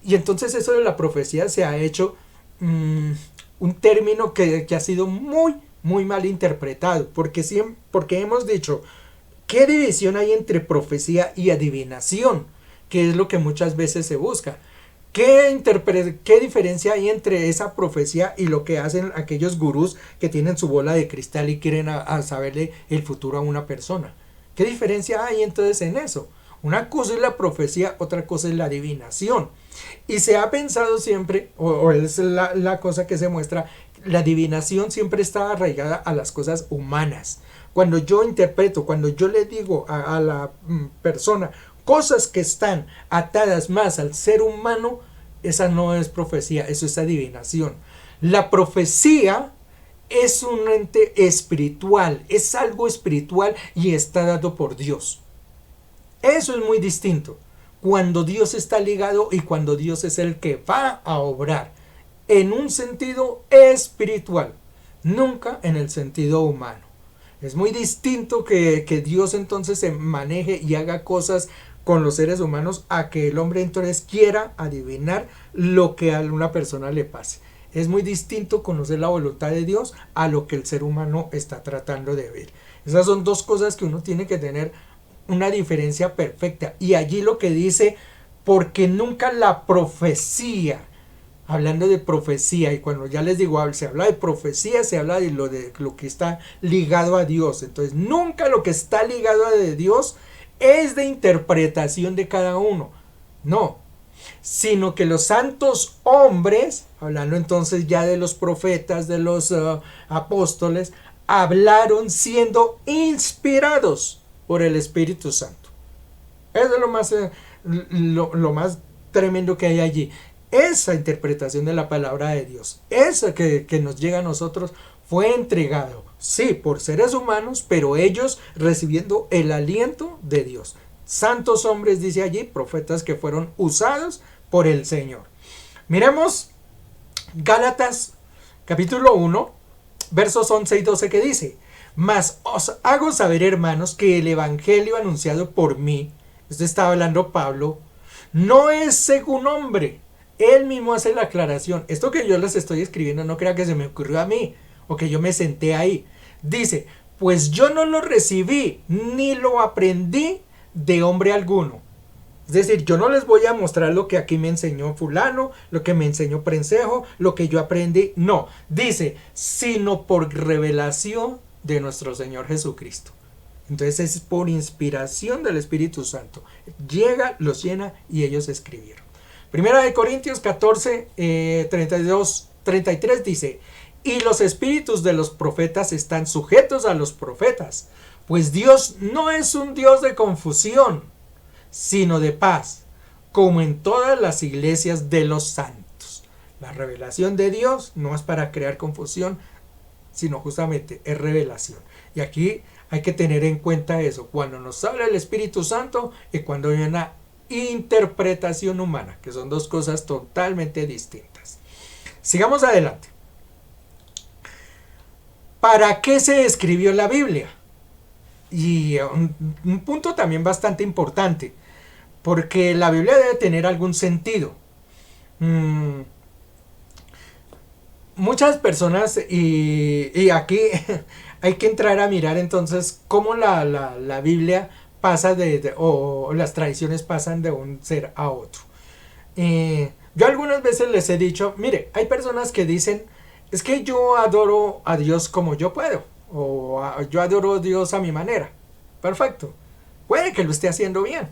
Y entonces eso de la profecía se ha hecho un término que ha sido muy mal interpretado. Porque hemos dicho, ¿qué división hay entre profecía y adivinación? Que es lo que muchas veces se busca. ¿Qué diferencia hay entre esa profecía y lo que hacen aquellos gurús que tienen su bola de cristal y quieren a saberle el futuro a una persona? ¿Qué diferencia hay entonces en eso? Una cosa es la profecía, otra cosa es la adivinación. Y se ha pensado siempre, o es la cosa que se muestra, la adivinación siempre está arraigada a las cosas humanas. Cuando yo interpreto, cuando yo le digo a la persona cosas que están atadas más al ser humano, esa no es profecía, eso es adivinación. La profecía es un ente espiritual, es algo espiritual y está dado por Dios. Eso es muy distinto. Cuando Dios está ligado y cuando Dios es el que va a obrar en un sentido espiritual, nunca en el sentido humano. Es muy distinto que Dios entonces se maneje y haga cosas con los seres humanos a que el hombre entonces quiera adivinar lo que a una persona le pase. Es muy distinto conocer la voluntad de Dios a lo que el ser humano está tratando de ver. Esas son dos cosas que uno tiene que tener una diferencia perfecta. Y allí lo que dice, porque nunca la profecía, hablando de profecía, y cuando ya les digo, se habla de profecía, se habla de lo que está ligado a Dios. Entonces, nunca lo que está ligado a Dios es de interpretación de cada uno. No, sino que los santos hombres, hablando entonces ya de los profetas, de los apóstoles, hablaron siendo inspirados por el Espíritu Santo. Eso es lo más tremendo que hay allí. Esa interpretación de la palabra de Dios, esa que nos llega a nosotros, fue entregado, sí, por seres humanos, pero ellos recibiendo el aliento de Dios. Santos hombres, dice allí, profetas que fueron usados por el Señor. Miremos Gálatas capítulo 1, versos 11 y 12 que dice: mas os hago saber, hermanos, que el evangelio anunciado por mí, esto está hablando Pablo, no es según hombre. Él mismo hace la aclaración. Esto que yo les estoy escribiendo no crea que se me ocurrió a mí o que yo me senté ahí. Dice, pues yo no lo recibí ni lo aprendí de hombre alguno. Es decir, yo no les voy a mostrar lo que aquí me enseñó fulano, lo que me enseñó Prensejo, lo que yo aprendí. No, dice, sino por revelación de nuestro Señor Jesucristo. Entonces es por inspiración del Espíritu Santo. Llega, los llena y ellos escribieron. Primera de Corintios 14, 32, 33 dice: y los espíritus de los profetas están sujetos a los profetas, pues Dios no es un Dios de confusión, sino de paz, como en todas las iglesias de los santos. La revelación de Dios no es para crear confusión, sino justamente es revelación. Y aquí hay que tener en cuenta eso, cuando nos habla el Espíritu Santo y cuando hay una interpretación humana, que son dos cosas totalmente distintas. Sigamos adelante. ¿Para qué se escribió la Biblia? Y un punto también bastante importante, porque la Biblia debe tener algún sentido. Muchas personas, y aquí hay que entrar a mirar entonces cómo la Biblia pasa o las tradiciones pasan de un ser a otro. Yo algunas veces les he dicho, mire, hay personas que dicen, es que yo adoro a Dios como yo puedo, o yo adoro a Dios a mi manera. Perfecto. Puede que lo esté haciendo bien.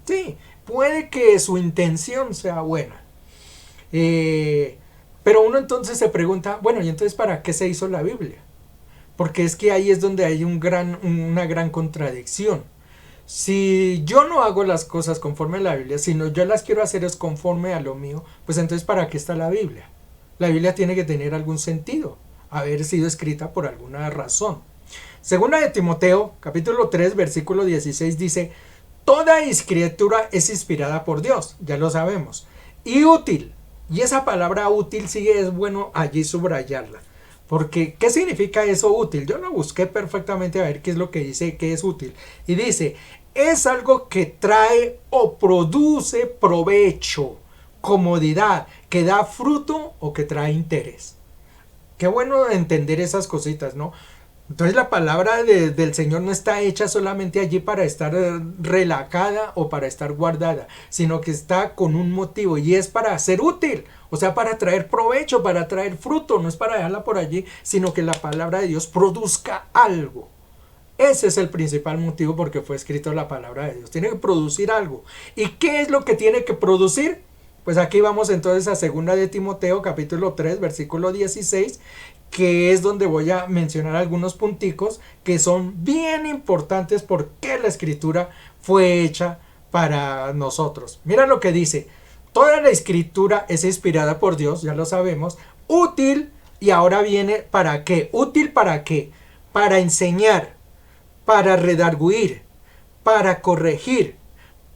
Sí, puede que su intención sea buena. Pero uno entonces se pregunta, bueno, ¿y entonces para qué se hizo la Biblia? Porque es que ahí es donde hay una gran contradicción. Si yo no hago las cosas conforme a la Biblia, sino yo las quiero hacer es conforme a lo mío, pues entonces ¿para qué está la Biblia? La Biblia tiene que tener algún sentido, haber sido escrita por alguna razón. Segunda de Timoteo, capítulo 3, versículo 16 dice: Toda escritura es inspirada por Dios, ya lo sabemos, y útil. Y esa palabra útil sí es bueno allí subrayarla. Porque, ¿qué significa eso útil? Yo lo busqué perfectamente a ver qué es lo que dice que es útil. Y dice, es algo que trae o produce provecho, comodidad, que da fruto o que trae interés. Qué bueno entender esas cositas, ¿no? Entonces la palabra del Señor no está hecha solamente allí para estar relajada o para estar guardada, sino que está con un motivo y es para ser útil, o sea, para traer provecho, para traer fruto, no es para dejarla por allí, sino que la palabra de Dios produzca algo. Ese es el principal motivo por que fue escrito la palabra de Dios. Tiene que producir algo. ¿Y qué es lo que tiene que producir? Pues aquí vamos entonces a 2 de Timoteo capítulo 3 versículo 16, que es donde voy a mencionar algunos punticos que son bien importantes porque la escritura fue hecha para nosotros. Mira lo que dice: toda la escritura es inspirada por Dios, ya lo sabemos, útil, y ahora viene ¿para qué? ¿Útil para qué? Para enseñar, para redarguir, para corregir,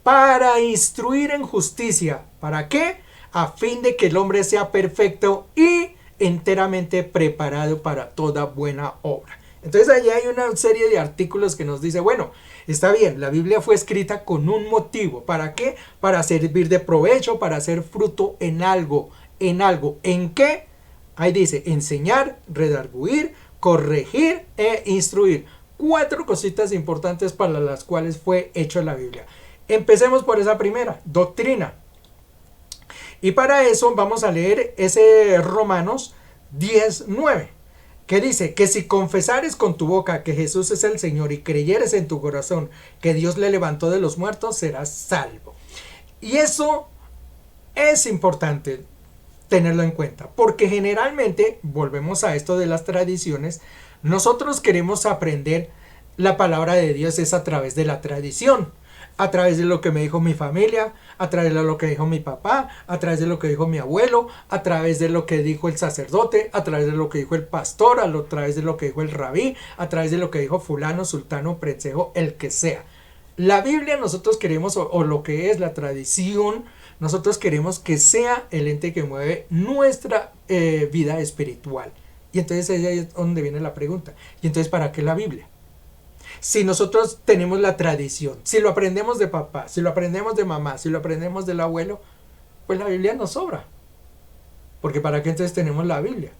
para instruir en justicia. ¿Para qué? A fin de que el hombre sea perfecto y enteramente preparado para toda buena obra. Entonces allí hay una serie de artículos que nos dice, bueno, está bien, la Biblia fue escrita con un motivo. ¿Para qué? Para servir de provecho, para hacer fruto en algo. ¿En algo? ¿En qué? Ahí dice, enseñar, redarguir, corregir e instruir. 4 cositas importantes para las cuales fue hecho la Biblia. Empecemos por esa primera, doctrina. Y para eso vamos a leer ese Romanos 10:9, que dice que si confesares con tu boca que Jesús es el Señor y creyeres en tu corazón que Dios le levantó de los muertos, serás salvo. Y eso es importante tenerlo en cuenta, porque generalmente, volvemos a esto de las tradiciones, nosotros queremos aprender la palabra de Dios es a través de la tradición, a través de lo que me dijo mi familia, a través de lo que dijo mi papá, a través de lo que dijo mi abuelo, a través de lo que dijo el sacerdote, a través de lo que dijo el pastor, a través de lo que dijo el rabí, a través de lo que dijo fulano, sultano, prensejo, el que sea. La Biblia nosotros queremos, o lo que es la tradición, nosotros queremos que sea el ente que mueve nuestra vida espiritual. Y entonces ahí es donde viene la pregunta. ¿Y entonces para qué la Biblia? Si nosotros tenemos la tradición, si lo aprendemos de papá, si lo aprendemos de mamá, si lo aprendemos del abuelo, pues la Biblia nos sobra. Porque ¿para qué entonces tenemos la Biblia?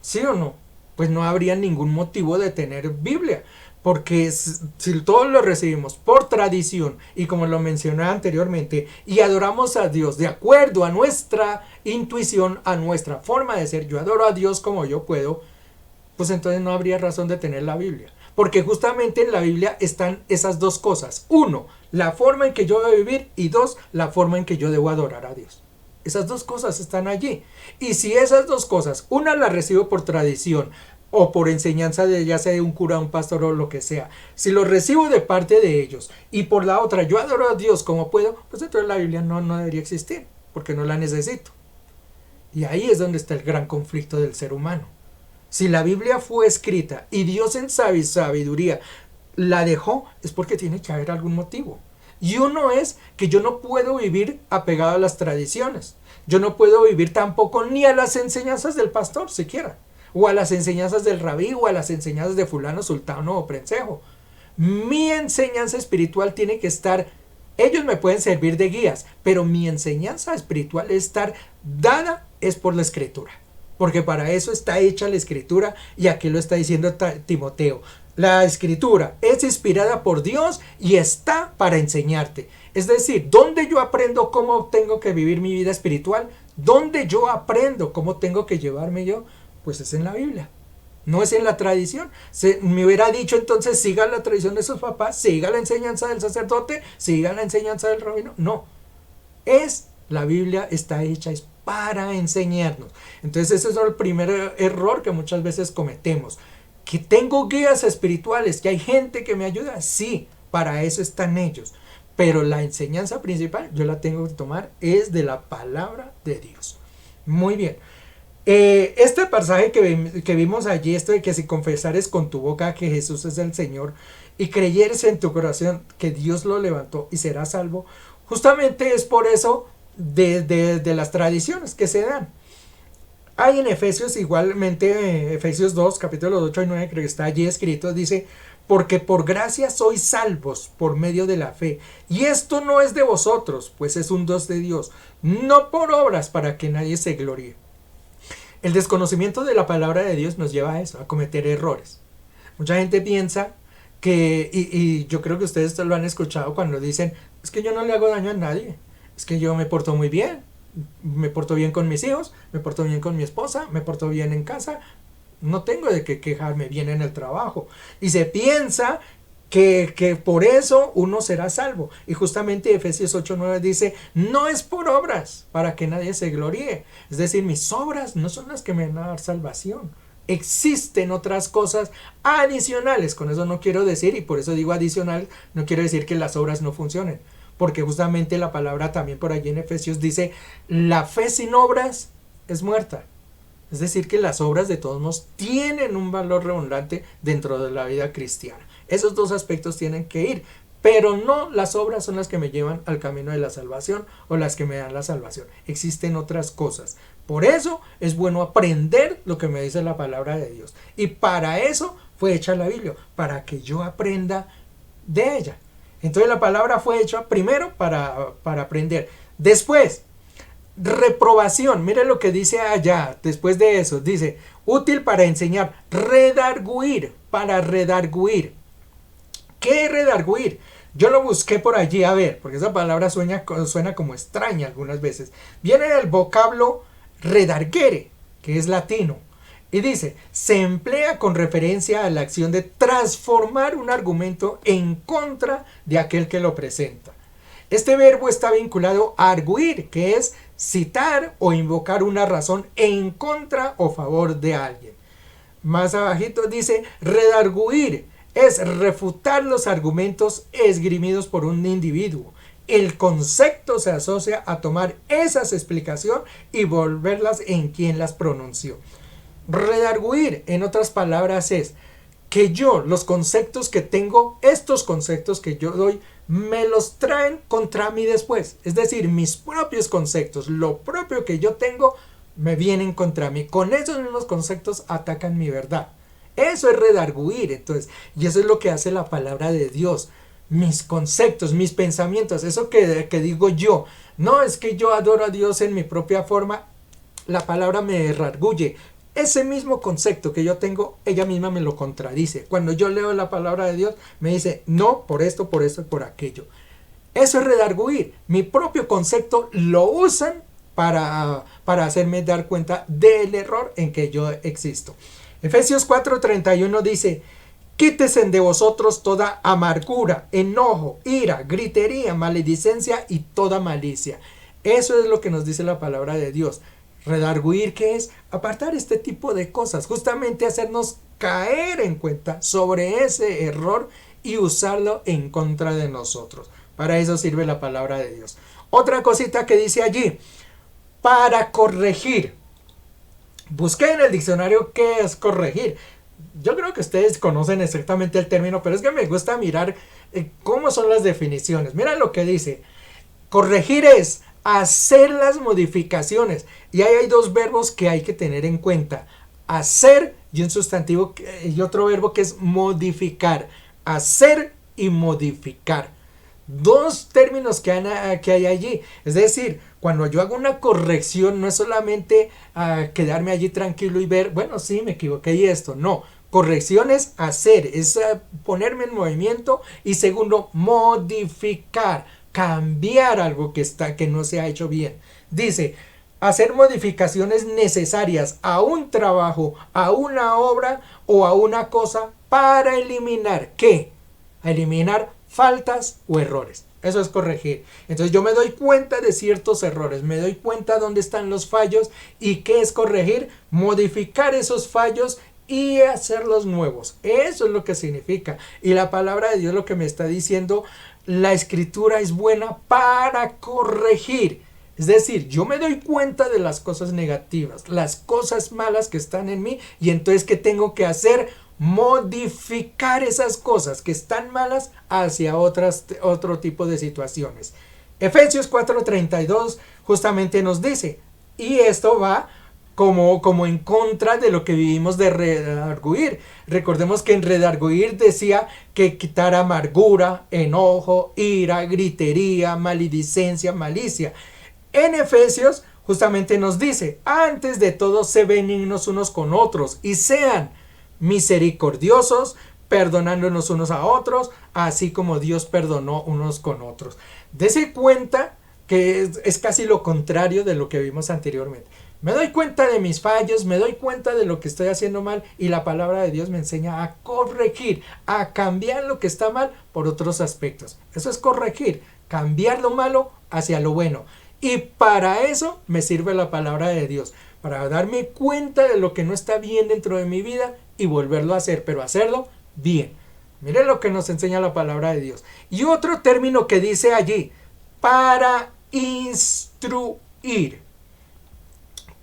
¿Sí o no? Pues no habría ningún motivo de tener Biblia. Porque si todos lo recibimos por tradición y como lo mencioné anteriormente y adoramos a Dios de acuerdo a nuestra intuición, a nuestra forma de ser, yo adoro a Dios como yo puedo, pues entonces no habría razón de tener la Biblia. Porque justamente en la Biblia están esas dos cosas. 1, la forma en que yo debo vivir, y 2, la forma en que yo debo adorar a Dios. Esas dos cosas están allí. Y si esas dos cosas, una la recibo por tradición o por enseñanza de ya sea de un cura, un pastor o lo que sea, si lo recibo de parte de ellos y por la otra yo adoro a Dios como puedo, pues entonces la Biblia no debería existir, porque no la necesito. Y ahí es donde está el gran conflicto del ser humano. Si la Biblia fue escrita y Dios en sabiduría la dejó, es porque tiene que haber algún motivo. Y uno es que yo no puedo vivir apegado a las tradiciones. Yo no puedo vivir tampoco ni a las enseñanzas del pastor siquiera, o a las enseñanzas del rabí, o a las enseñanzas de fulano, sultano o prensejo. Mi enseñanza espiritual tiene que estar, ellos me pueden servir de guías, pero mi enseñanza espiritual estar dada es por la escritura. Porque para eso está hecha la escritura, y aquí lo está diciendo Timoteo. La escritura es inspirada por Dios y está para enseñarte. Es decir, ¿dónde yo aprendo cómo tengo que vivir mi vida espiritual? ¿Dónde yo aprendo cómo tengo que llevarme yo? Pues es en la Biblia. No es en la tradición. Me hubiera dicho entonces, siga la tradición de sus papás, siga la enseñanza del sacerdote, siga la enseñanza del rabino. No. La Biblia está hecha para enseñarnos. Entonces ese es el primer error que muchas veces cometemos. Que tengo guías espirituales, que hay gente que me ayuda. Sí, para eso están ellos. Pero la enseñanza principal yo la tengo que tomar es de la palabra de Dios. Muy bien. Este pasaje que vimos allí, esto de que si confesares con tu boca que Jesús es el Señor y creyeres en tu corazón que Dios lo levantó y serás salvo, justamente es por eso de las tradiciones que se dan. Hay en Efesios igualmente, Efesios 2, capítulos 8 y 9, creo que está allí escrito, dice, porque por gracia sois salvos por medio de la fe, y esto no es de vosotros, pues es un don de Dios, no por obras para que nadie se gloríe. El desconocimiento de la palabra de Dios nos lleva a eso, a cometer errores. Mucha gente piensa que, y yo creo que ustedes lo han escuchado cuando dicen, es que yo no le hago daño a nadie, es que yo me porto muy bien, me porto bien con mis hijos, me porto bien con mi esposa, me porto bien en casa, no tengo de qué quejarme, bien en el trabajo. Y se piensa que por eso uno será salvo. Y justamente Efesios 8:9 dice, no es por obras para que nadie se gloríe. Es decir, mis obras no son las que me van a dar salvación. Existen otras cosas adicionales. Con eso no quiero decir, y por eso digo adicional, no quiero decir que las obras no funcionen. Porque justamente la palabra también por allí en Efesios dice, la fe sin obras es muerta. Es decir, que las obras de todos modos tienen un valor redundante dentro de la vida cristiana. Esos dos aspectos tienen que ir, pero no las obras son las que me llevan al camino de la salvación o las que me dan la salvación. Existen otras cosas. Por eso es bueno aprender lo que me dice la palabra de Dios. Y para eso fue hecha la Biblia, para que yo aprenda de ella. Entonces la palabra fue hecha primero para aprender. Después, reprobación. Mire lo que dice allá. Después de eso, dice, útil para enseñar, redarguir, para redarguir. ¿Qué es redarguir? Yo lo busqué por allí a ver, porque esa palabra suena como extraña algunas veces. Viene del vocablo redarguere, que es latino. Y dice, se emplea con referencia a la acción de transformar un argumento en contra de aquel que lo presenta. Este verbo está vinculado a arguir, que es citar o invocar una razón en contra o favor de alguien. Más abajito dice, redarguir es refutar los argumentos esgrimidos por un individuo. El concepto se asocia a tomar esas explicaciones y volverlas en quien las pronunció. Redarguir, en otras palabras, es que yo, los conceptos que tengo, estos conceptos que yo doy, me los traen contra mí después. Es decir, mis propios conceptos, lo propio que yo tengo, me vienen contra mí. Con esos mismos conceptos atacan mi verdad. Eso es redarguir, entonces. Y eso es lo que hace la palabra de Dios. Mis conceptos, mis pensamientos, eso que digo yo. No es que yo adoro a Dios en mi propia forma. La palabra me redarguye. Ese mismo concepto que yo tengo, ella misma me lo contradice. Cuando yo leo la palabra de Dios, me dice, no, por esto y por aquello. Eso es redarguir. Mi propio concepto lo usan para hacerme dar cuenta del error en que yo existo. Efesios 4:31 dice, quítese de vosotros toda amargura, enojo, ira, gritería, maledicencia y toda malicia. Eso es lo que nos dice la palabra de Dios. Redarguir, ¿qué es? Apartar este tipo de cosas, justamente hacernos caer en cuenta sobre ese error y usarlo en contra de nosotros. Para eso sirve la palabra de Dios. Otra cosita que dice allí, para corregir. Busqué en el diccionario qué es corregir. Yo creo que ustedes conocen exactamente el término, pero es que me gusta mirar cómo son las definiciones. Mira lo que dice. Corregir es hacer las modificaciones. Y ahí hay dos verbos que hay que tener en cuenta. Hacer y un sustantivo y otro verbo que es modificar. Hacer y modificar. Dos términos que hay allí. Es decir, cuando yo hago una corrección no es solamente quedarme allí tranquilo y ver, bueno, sí, me equivoqué y esto. No, corrección es hacer, es ponerme en movimiento. Y segundo, modificar, cambiar algo que no se ha hecho bien. Dice, hacer modificaciones necesarias a un trabajo, a una obra o a una cosa para eliminar, ¿qué? Eliminar faltas o errores. Eso es corregir. Entonces yo me doy cuenta de ciertos errores, me doy cuenta dónde están los fallos y qué es corregir, modificar esos fallos y hacerlos nuevos. Eso es lo que significa. Y la palabra de Dios lo que me está diciendo, la escritura es buena para corregir. Es decir, yo me doy cuenta de las cosas negativas, las cosas malas que están en mí y entonces ¿qué tengo que hacer? modificar esas cosas que están malas hacia otro tipo de situaciones. Efesios 4:32 justamente nos dice, y esto va como en contra de lo que vivimos de redarguir. Recordemos que en redarguir decía que quitar amargura, enojo, ira, gritería, maledicencia, malicia. En Efesios justamente nos dice, antes de todo, sé benignos unos con otros y sean misericordiosos, perdonándonos unos a otros, así como Dios perdonó unos con otros. Dese cuenta que es casi lo contrario de lo que vimos anteriormente. Me doy cuenta de mis fallos, me doy cuenta de lo que estoy haciendo mal y la palabra de Dios me enseña a corregir, a cambiar lo que está mal por otros aspectos. Eso es corregir, cambiar lo malo hacia lo bueno. Y para eso me sirve la palabra de Dios, para darme cuenta de lo que no está bien dentro de mi vida y volverlo a hacer, pero hacerlo bien. Miren lo que nos enseña la palabra de Dios. Y otro término que dice allí, para instruir.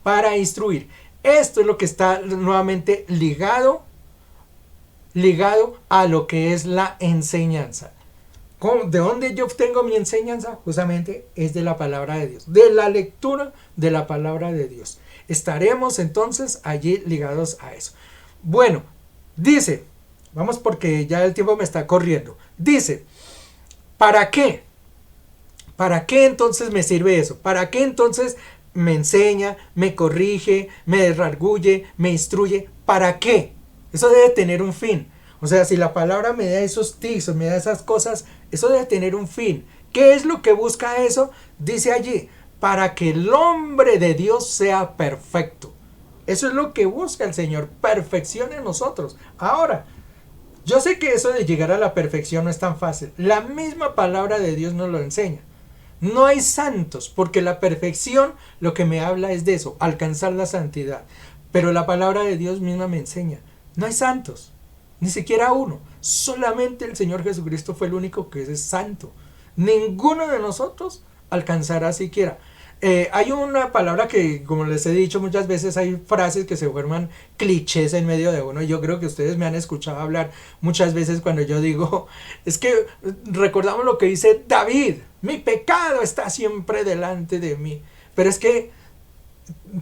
Para instruir. Esto es lo que está nuevamente ligado a lo que es la enseñanza. ¿De dónde yo obtengo mi enseñanza? Justamente es de la palabra de Dios, de la lectura de la palabra de Dios. Estaremos entonces allí ligados a eso. Bueno, dice, vamos porque ya el tiempo me está corriendo. Dice, ¿para qué? ¿Para qué entonces me sirve eso? ¿Para qué entonces me enseña, me corrige, me desrarguye, me instruye? ¿Para qué? Eso debe tener un fin. O sea, si la palabra me da esos tips, me da esas cosas, eso debe tener un fin. ¿Qué es lo que busca eso? Dice allí, para que el hombre de Dios sea perfecto. Eso es lo que busca el Señor, perfección en nosotros. Ahora, yo sé que eso de llegar a la perfección no es tan fácil. La misma palabra de Dios nos lo enseña. No hay santos, porque la perfección lo que me habla es de eso, alcanzar la santidad. Pero la palabra de Dios misma me enseña, no hay santos, ni siquiera uno. Solamente el Señor Jesucristo fue el único que es santo. Ninguno de nosotros alcanzará siquiera. Hay una palabra que, como les he dicho muchas veces, hay frases que se forman clichés en medio de uno. Yo creo que ustedes me han escuchado hablar muchas veces cuando yo digo, es que recordamos lo que dice David, mi pecado está siempre delante de mí. Pero es que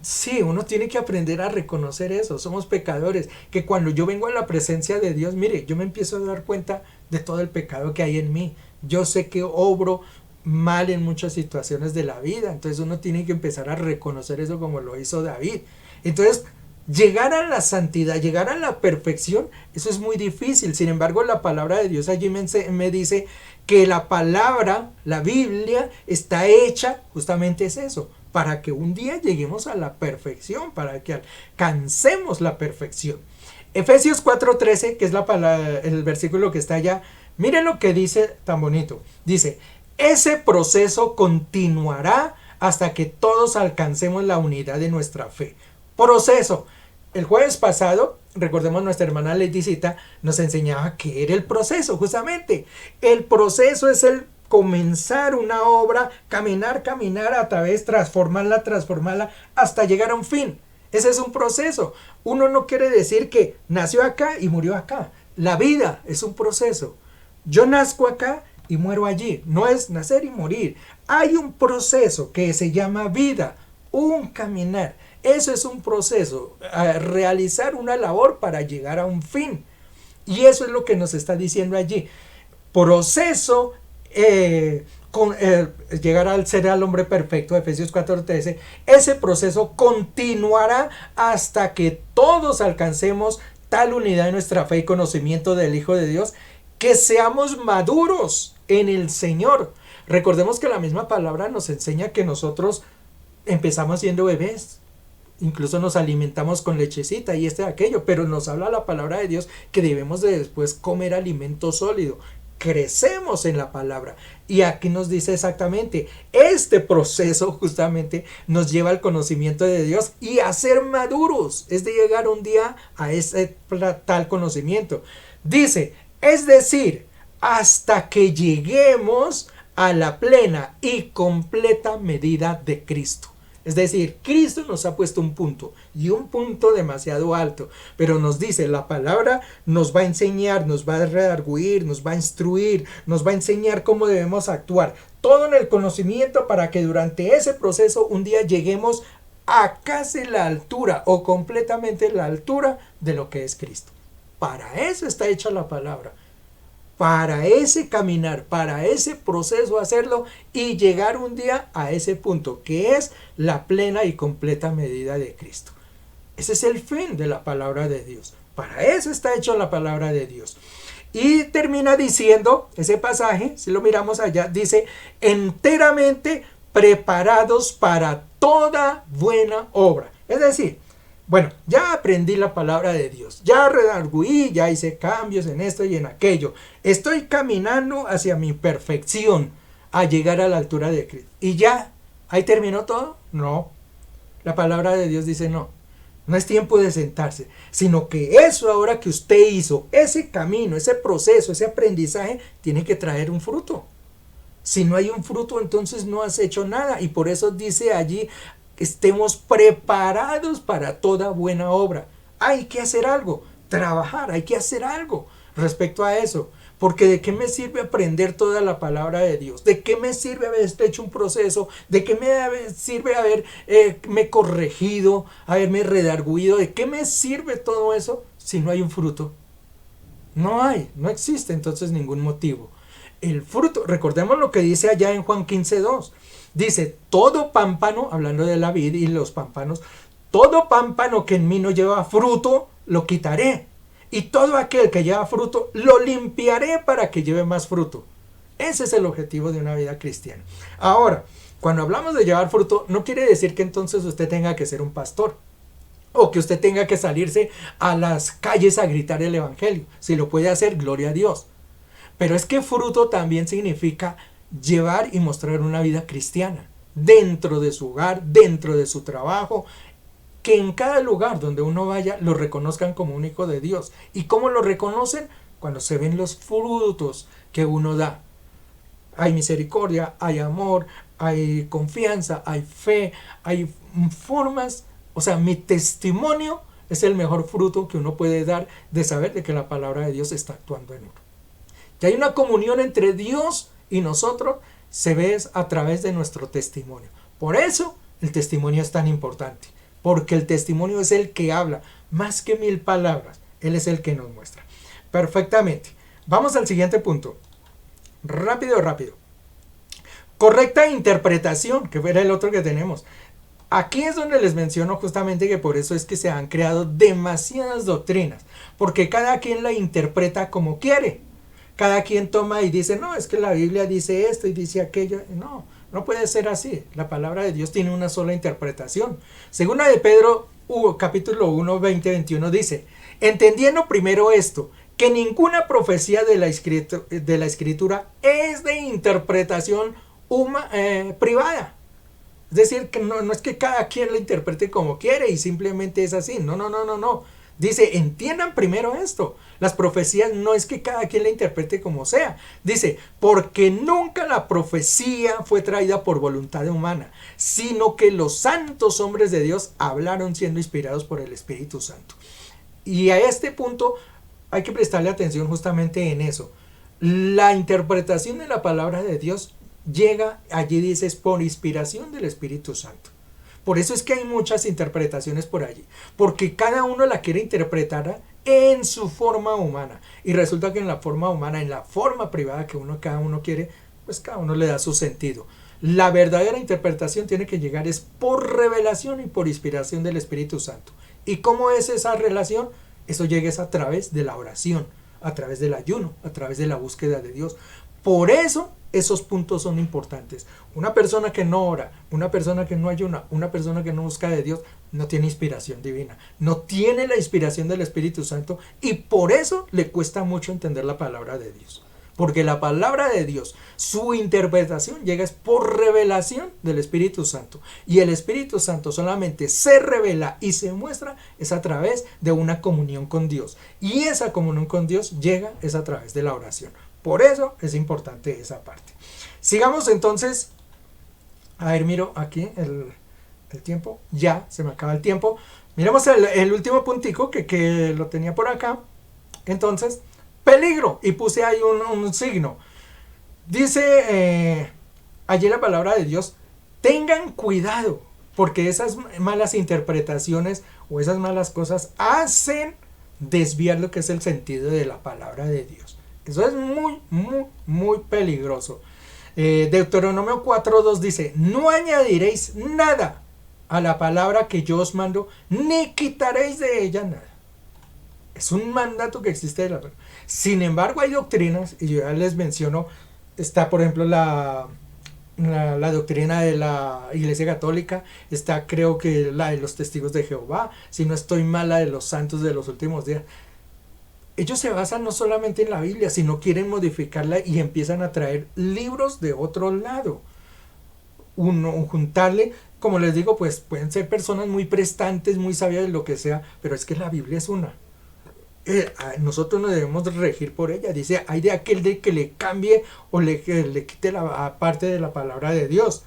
sí, uno tiene que aprender a reconocer eso. Somos pecadores, que cuando yo vengo a la presencia de Dios, mire, yo me empiezo a dar cuenta de todo el pecado que hay en mí. Yo sé que obro mal en muchas situaciones de la vida, entonces uno tiene que empezar a reconocer eso como lo hizo David. Entonces, llegar a la santidad, llegar a la perfección, eso es muy difícil. Sin embargo, la palabra de Dios allí me dice que la palabra, la Biblia, está hecha, justamente es eso, para que un día lleguemos a la perfección, para que alcancemos la perfección. Efesios 4:13, que es el versículo que está allá, miren lo que dice tan bonito. Dice, ese proceso continuará hasta que todos alcancemos la unidad de nuestra fe. Proceso. El jueves pasado, recordemos, nuestra hermana Leticita nos enseñaba que era el proceso, justamente. El proceso es el comenzar una obra, caminar a través, transformarla hasta llegar a un fin. Ese es un proceso. Uno no quiere decir que nació acá y murió acá. La vida es un proceso. Yo nazco acá y muero allí. No es nacer y morir. Hay un proceso que se llama vida, un caminar. Eso es un proceso, realizar una labor para llegar a un fin. Y eso es lo que nos está diciendo allí. Proceso, llegar al ser al hombre perfecto, Efesios 4:13. Ese proceso continuará hasta que todos alcancemos tal unidad de nuestra fe y conocimiento del Hijo de Dios, que seamos maduros en el Señor. Recordemos que la misma palabra nos enseña que nosotros empezamos siendo bebés. Incluso nos alimentamos con lechecita y aquello, pero nos habla la palabra de Dios que debemos de después comer alimento sólido. Crecemos en la palabra y aquí nos dice exactamente, este proceso justamente nos lleva al conocimiento de Dios y a ser maduros, es de llegar un día a ese tal conocimiento. Dice, es decir, hasta que lleguemos a la plena y completa medida de Cristo. Es decir, Cristo nos ha puesto un punto, y un punto demasiado alto, pero nos dice, la palabra nos va a enseñar, nos va a redarguir, nos va a instruir, nos va a enseñar cómo debemos actuar, todo en el conocimiento para que durante ese proceso un día lleguemos a casi la altura o completamente la altura de lo que es Cristo. Para eso está hecha la palabra. Para ese caminar, para ese proceso hacerlo y llegar un día a ese punto que es la plena y completa medida de Cristo. Ese es el fin de la palabra de Dios. Para eso está hecho la palabra de Dios. Y termina diciendo, ese pasaje, si lo miramos allá, dice, enteramente preparados para toda buena obra. Es decir, bueno, ya aprendí la palabra de Dios, ya redarguí, ya hice cambios en esto y en aquello. Estoy caminando hacia mi perfección, a llegar a la altura de Cristo. ¿Y ya? ¿Ahí terminó todo? No. La palabra de Dios dice no. No es tiempo de sentarse, sino que eso ahora que usted hizo, ese camino, ese proceso, ese aprendizaje, tiene que traer un fruto. Si no hay un fruto, entonces no has hecho nada. Y por eso dice allí, estemos preparados para toda buena obra. Hay que hacer algo, trabajar, hay que hacer algo respecto a eso. Porque ¿de qué me sirve aprender toda la palabra de Dios? ¿De qué me sirve haber hecho un proceso? ¿De qué me sirve haberme corregido, haberme redarguido? ¿De qué me sirve todo eso si no hay un fruto? No existe entonces ningún motivo. El fruto, recordemos lo que dice allá en Juan 15:2. Dice, todo pámpano, hablando de la vid y los pámpanos, todo pámpano que en mí no lleva fruto, lo quitaré. Y todo aquel que lleva fruto, lo limpiaré para que lleve más fruto. Ese es el objetivo de una vida cristiana. Ahora, cuando hablamos de llevar fruto, no quiere decir que entonces usted tenga que ser un pastor. O que usted tenga que salirse a las calles a gritar el evangelio. Si lo puede hacer, gloria a Dios. Pero es que fruto también significa llevar y mostrar una vida cristiana. Dentro de su hogar, dentro de su trabajo. Que en cada lugar donde uno vaya lo reconozcan como un hijo de Dios. ¿Y cómo lo reconocen? Cuando se ven los frutos que uno da. Hay misericordia, hay amor, hay confianza, hay fe, hay formas. O sea, mi testimonio es el mejor fruto que uno puede dar de saber de que la palabra de Dios está actuando en uno. Que hay una comunión entre Dios y nosotros se ve a través de nuestro testimonio. Por eso el testimonio es tan importante. Porque el testimonio es el que habla, más que 1000 palabras. Él es el que nos muestra. Perfectamente. Vamos al siguiente punto. Rápido. Correcta interpretación, que era el otro que tenemos. Aquí es donde les menciono justamente que por eso es que se han creado demasiadas doctrinas. Porque cada quien la interpreta como quiere. Cada quien toma y dice, no, es que la Biblia dice esto y dice aquello. No puede ser así. La palabra de Dios tiene una sola interpretación. Segunda de Pedro, capítulo 1, 20-21 dice, entendiendo primero esto, que ninguna profecía de la escritura es de interpretación privada. Es decir, que no es que cada quien la interprete como quiere y simplemente es así. No. Dice, entiendan primero esto. Las profecías no es que cada quien la interprete como sea. Dice, porque nunca la profecía fue traída por voluntad humana, sino que los santos hombres de Dios hablaron siendo inspirados por el Espíritu Santo. Y a este punto hay que prestarle atención justamente en eso. La interpretación de la palabra de Dios llega, allí dice, por inspiración del Espíritu Santo. Por eso es que hay muchas interpretaciones por allí, porque cada uno la quiere interpretar en su forma humana, y resulta que en la forma humana, en la forma privada que cada uno quiere, pues cada uno le da su sentido. La verdadera interpretación tiene que llegar es por revelación y por inspiración del Espíritu Santo. ¿Y cómo es esa relación? Eso llega a través de la oración, a través del ayuno, a través de la búsqueda de Dios. Por eso esos puntos son importantes. Una persona que no ora, una persona que no ayuna, una persona que no busca de Dios, no tiene inspiración divina, no tiene la inspiración del Espíritu Santo, y por eso le cuesta mucho entender la palabra de Dios. Porque la palabra de Dios, su interpretación llega por revelación del Espíritu Santo. Y el Espíritu Santo solamente se revela y se muestra es a través de una comunión con Dios. Y esa comunión con Dios llega es a través de la oración. Por eso es importante esa parte. Sigamos entonces. A ver, miro aquí el tiempo, ya, se me acaba el tiempo. Miremos el último puntico que lo tenía por acá. Entonces, peligro, y puse ahí un signo. Dice allí la palabra de Dios, tengan cuidado, porque esas malas interpretaciones o esas malas cosas hacen desviar lo que es el sentido de la palabra de Dios. Eso es muy, muy, muy peligroso. Deuteronomio 4:2 dice, no añadiréis nada a la palabra que yo os mando, ni quitaréis de ella nada. Es un mandato que existe de la palabra. Sin embargo, hay doctrinas, y yo ya les menciono, está por ejemplo la doctrina de la Iglesia Católica, está creo que la de los Testigos de Jehová, si no estoy mal, la de los santos de los últimos días. Ellos se basan no solamente en la Biblia, sino quieren modificarla y empiezan a traer libros de otro lado. Juntarle, como les digo, pues pueden ser personas muy prestantes, muy sabias de lo que sea, pero es que la Biblia es una. Nosotros nos debemos regir por ella. Dice, hay de aquel de que le cambie o le quite la parte de la palabra de Dios.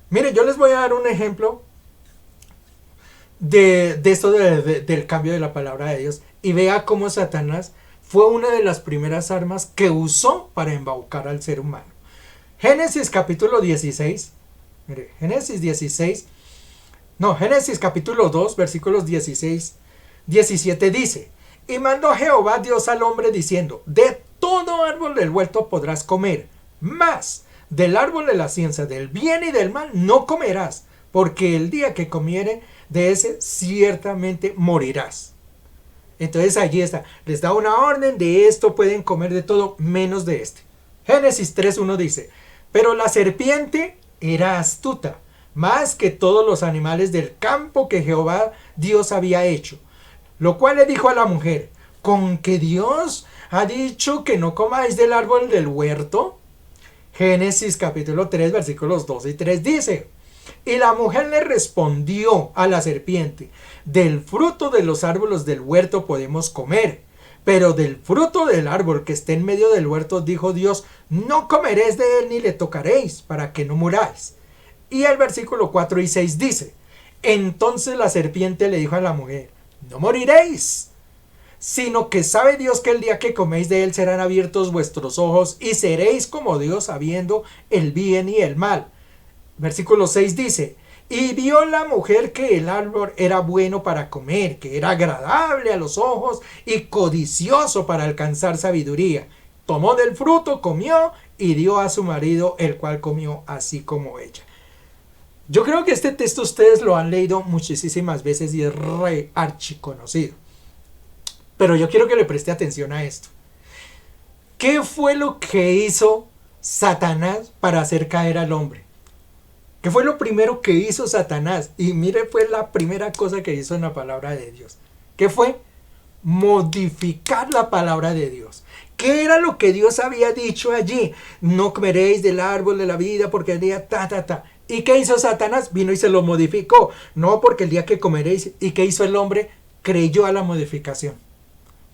Mire, yo les voy a dar un ejemplo de esto del cambio de la palabra de Dios, y vea cómo Satanás fue una de las primeras armas que usó para embaucar al ser humano. Génesis capítulo 16, mire, Génesis capítulo 2 versículos 16, 17 dice, y mandó Jehová Dios al hombre diciendo, de todo árbol del huerto podrás comer, mas del árbol de la ciencia del bien y del mal no comerás, porque el día que comiere de ese ciertamente morirás. Entonces allí está, les da una orden, de esto pueden comer de todo menos de este. Génesis 3:1 dice, pero la serpiente era astuta, más que todos los animales del campo que Jehová Dios había hecho, lo cual le dijo a la mujer, ¿con que Dios ha dicho que no comáis del árbol del huerto? Génesis capítulo 3 versículos 2 y 3 dice, y la mujer le respondió a la serpiente, del fruto de los árboles del huerto podemos comer, pero del fruto del árbol que esté en medio del huerto, dijo Dios, no comeréis de él ni le tocaréis, para que no muráis. Y el versículo 4 y 6 dice, entonces la serpiente le dijo a la mujer, no moriréis, sino que sabe Dios que el día que coméis de él serán abiertos vuestros ojos y seréis como Dios sabiendo el bien y el mal. Versículo 6 dice, y vio la mujer que el árbol era bueno para comer, que era agradable a los ojos y codicioso para alcanzar sabiduría. Tomó del fruto, comió y dio a su marido, el cual comió así como ella. Yo creo que este texto ustedes lo han leído muchísimas veces y es re archiconocido. Pero yo quiero que le preste atención a esto. ¿Qué fue lo que hizo Satanás para hacer caer al hombre? ¿Qué fue lo primero que hizo Satanás? Y mire, fue la primera cosa que hizo en la palabra de Dios. ¿Qué fue? Modificar la palabra de Dios. ¿Qué era lo que Dios había dicho allí? No comeréis del árbol de la vida porque el día ¿Y qué hizo Satanás? Vino y se lo modificó. No, porque el día que comeréis. ¿Y qué hizo el hombre? Creyó a la modificación.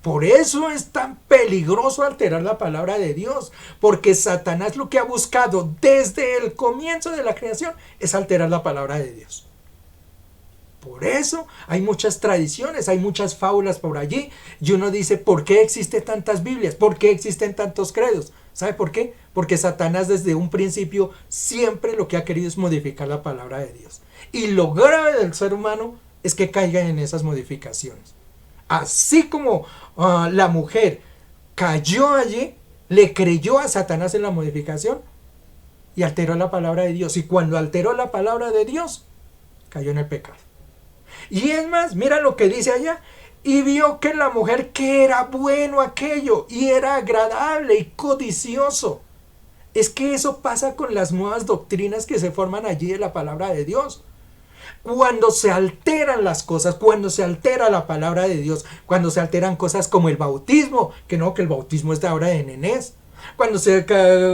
Por eso es tan peligroso alterar la palabra de Dios, porque Satanás lo que ha buscado desde el comienzo de la creación es alterar la palabra de Dios. Por eso hay muchas tradiciones, hay muchas fábulas por allí, y uno dice, ¿por qué existen tantas Biblias? ¿Por qué existen tantos credos? ¿Sabe por qué? Porque Satanás desde un principio siempre lo que ha querido es modificar la palabra de Dios. Y lo grave del ser humano es que caiga en esas modificaciones. Así como la mujer cayó allí, le creyó a Satanás en la modificación y alteró la palabra de Dios. Y cuando alteró la palabra de Dios, cayó en el pecado. Y es más, mira lo que dice allá. Y vio que la mujer que era bueno aquello y era agradable y codicioso. Es que eso pasa con las nuevas doctrinas que se forman allí de la palabra de Dios. Cuando se alteran las cosas, cuando se altera la palabra de Dios, cuando se alteran cosas como el bautismo, que el bautismo es de ahora de nenés, cuando se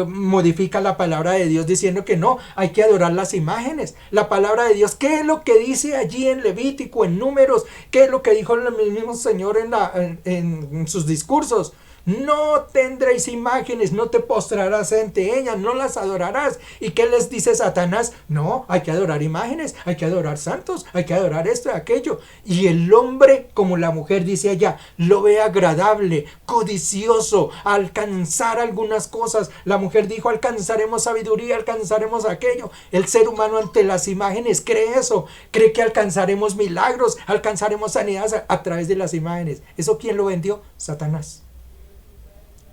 modifica la palabra de Dios diciendo que no, hay que adorar las imágenes, la palabra de Dios, ¿qué es lo que dice allí en Levítico, en Números? ¿Qué es lo que dijo el mismo Señor en sus discursos? no tendréis imágenes, no te postrarás ante ellas, no las adorarás. ¿Y qué les dice Satanás? No, hay que adorar imágenes, hay que adorar santos, hay que adorar esto y aquello. Y el hombre, como la mujer dice allá, lo ve agradable, codicioso, alcanzar algunas cosas. La mujer dijo, alcanzaremos sabiduría, alcanzaremos aquello. El ser humano ante las imágenes cree eso, cree que alcanzaremos milagros, alcanzaremos sanidad a través de las imágenes. ¿Eso quién lo vendió? Satanás.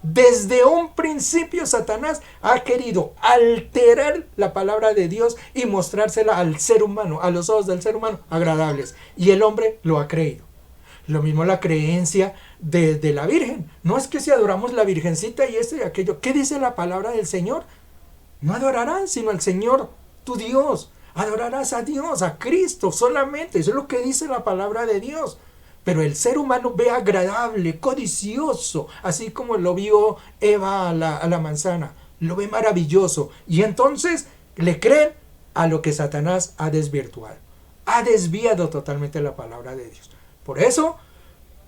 Desde un principio Satanás ha querido alterar la palabra de Dios y mostrársela al ser humano, a los ojos del ser humano, agradables. Y el hombre lo ha creído. Lo mismo la creencia de la Virgen. No es que si adoramos la Virgencita y esto y aquello. ¿Qué dice la palabra del Señor? No adorarás sino al Señor, tu Dios. Adorarás a Dios, a Cristo solamente. Eso es lo que dice la palabra de Dios. Pero el ser humano ve agradable, codicioso, así como lo vio Eva a la manzana. Lo ve maravilloso. Y entonces le creen a lo que Satanás ha desvirtuado. Ha desviado totalmente la palabra de Dios. Por eso,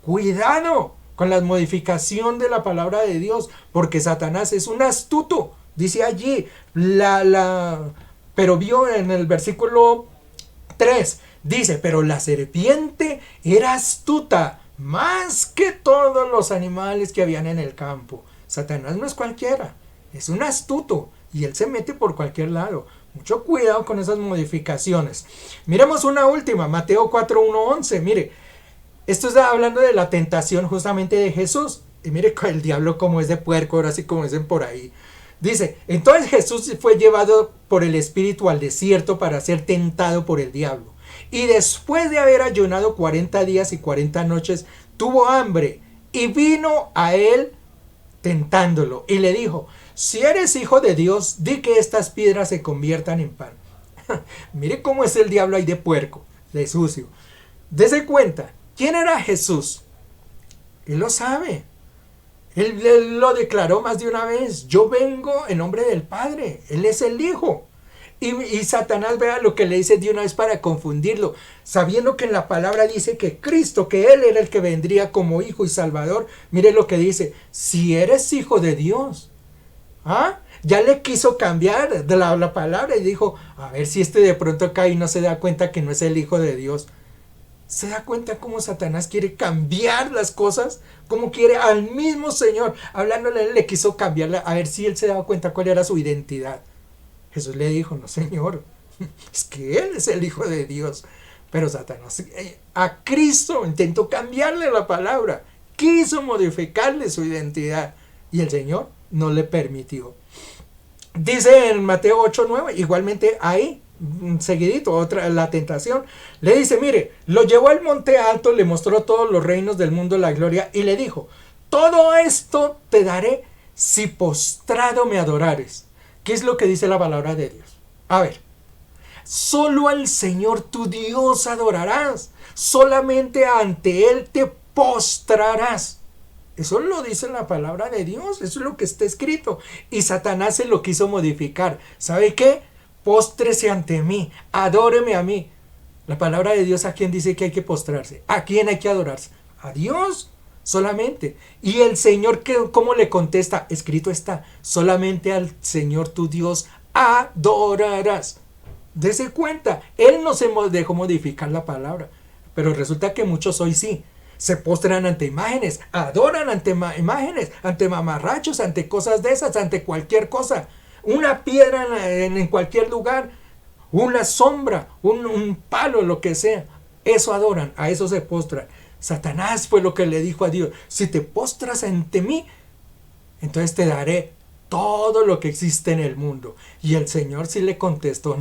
cuidado con la modificación de la palabra de Dios, porque Satanás es un astuto. Dice allí, pero vio en el versículo 3, dice, pero la serpiente era astuta más que todos los animales que habían en el campo. Satanás no es cualquiera, es un astuto y él se mete por cualquier lado. Mucho cuidado con esas modificaciones. Miremos una última, Mateo 4:1-11. Mire, esto está hablando de la tentación justamente de Jesús. Y mire el diablo como es de puerco, ahora sí como dicen por ahí. Dice, entonces Jesús fue llevado por el Espíritu al desierto para ser tentado por el diablo. Y después de haber ayunado 40 días y 40 noches, tuvo hambre. Y vino a él tentándolo. Y le dijo, si eres hijo de Dios, di que estas piedras se conviertan en pan. Mire cómo es el diablo ahí de puerco, de sucio. Dese cuenta, ¿quién era Jesús? Él lo sabe. Él lo declaró más de una vez. Yo vengo en nombre del Padre. Él es el Hijo. Y Satanás, vea lo que le dice de una vez para confundirlo. Sabiendo que en la palabra dice que Cristo, que Él era el que vendría como Hijo y Salvador. Mire lo que dice. Si eres hijo de Dios. ¿Ah? Ya le quiso cambiar de la palabra y dijo, a ver si de pronto cae y no se da cuenta que no es el Hijo de Dios. ¿Se da cuenta cómo Satanás quiere cambiar las cosas? Cómo quiere al mismo Señor, hablándole, él le quiso cambiarla, a ver si él se daba cuenta cuál era su identidad. Jesús le dijo, no Señor, es que Él es el Hijo de Dios. Pero Satanás a Cristo intentó cambiarle la palabra, quiso modificarle su identidad y el Señor no le permitió. Dice en Mateo 8:9, igualmente ahí, seguidito, la tentación, le dice, mire, lo llevó al monte alto, le mostró todos los reinos del mundo, la gloria, y le dijo, todo esto te daré si postrado me adorares. ¿Qué es lo que dice la palabra de Dios? A ver, solo al Señor tu Dios adorarás, solamente ante Él te postrarás. Eso lo dice la palabra de Dios, eso es lo que está escrito. Y Satanás se lo quiso modificar. ¿Sabe qué? Póstrese ante mí, adóreme a mí. La palabra de Dios, ¿a quién dice que hay que postrarse? ¿A quién hay que adorarse? A Dios solamente. Y el Señor, ¿cómo le contesta? Escrito está, solamente al Señor tu Dios adorarás. Dese cuenta, Él no se dejó modificar la palabra, pero resulta que muchos hoy sí. Se postran ante imágenes, adoran ante imágenes, ante mamarrachos, ante cosas de esas, ante cualquier cosa. Una piedra en cualquier lugar, una sombra, un palo, lo que sea. Eso adoran, a eso se postran. Satanás fue lo que le dijo a Dios, si te postras ante mí, entonces te daré todo lo que existe en el mundo. Y el Señor sí le contestó,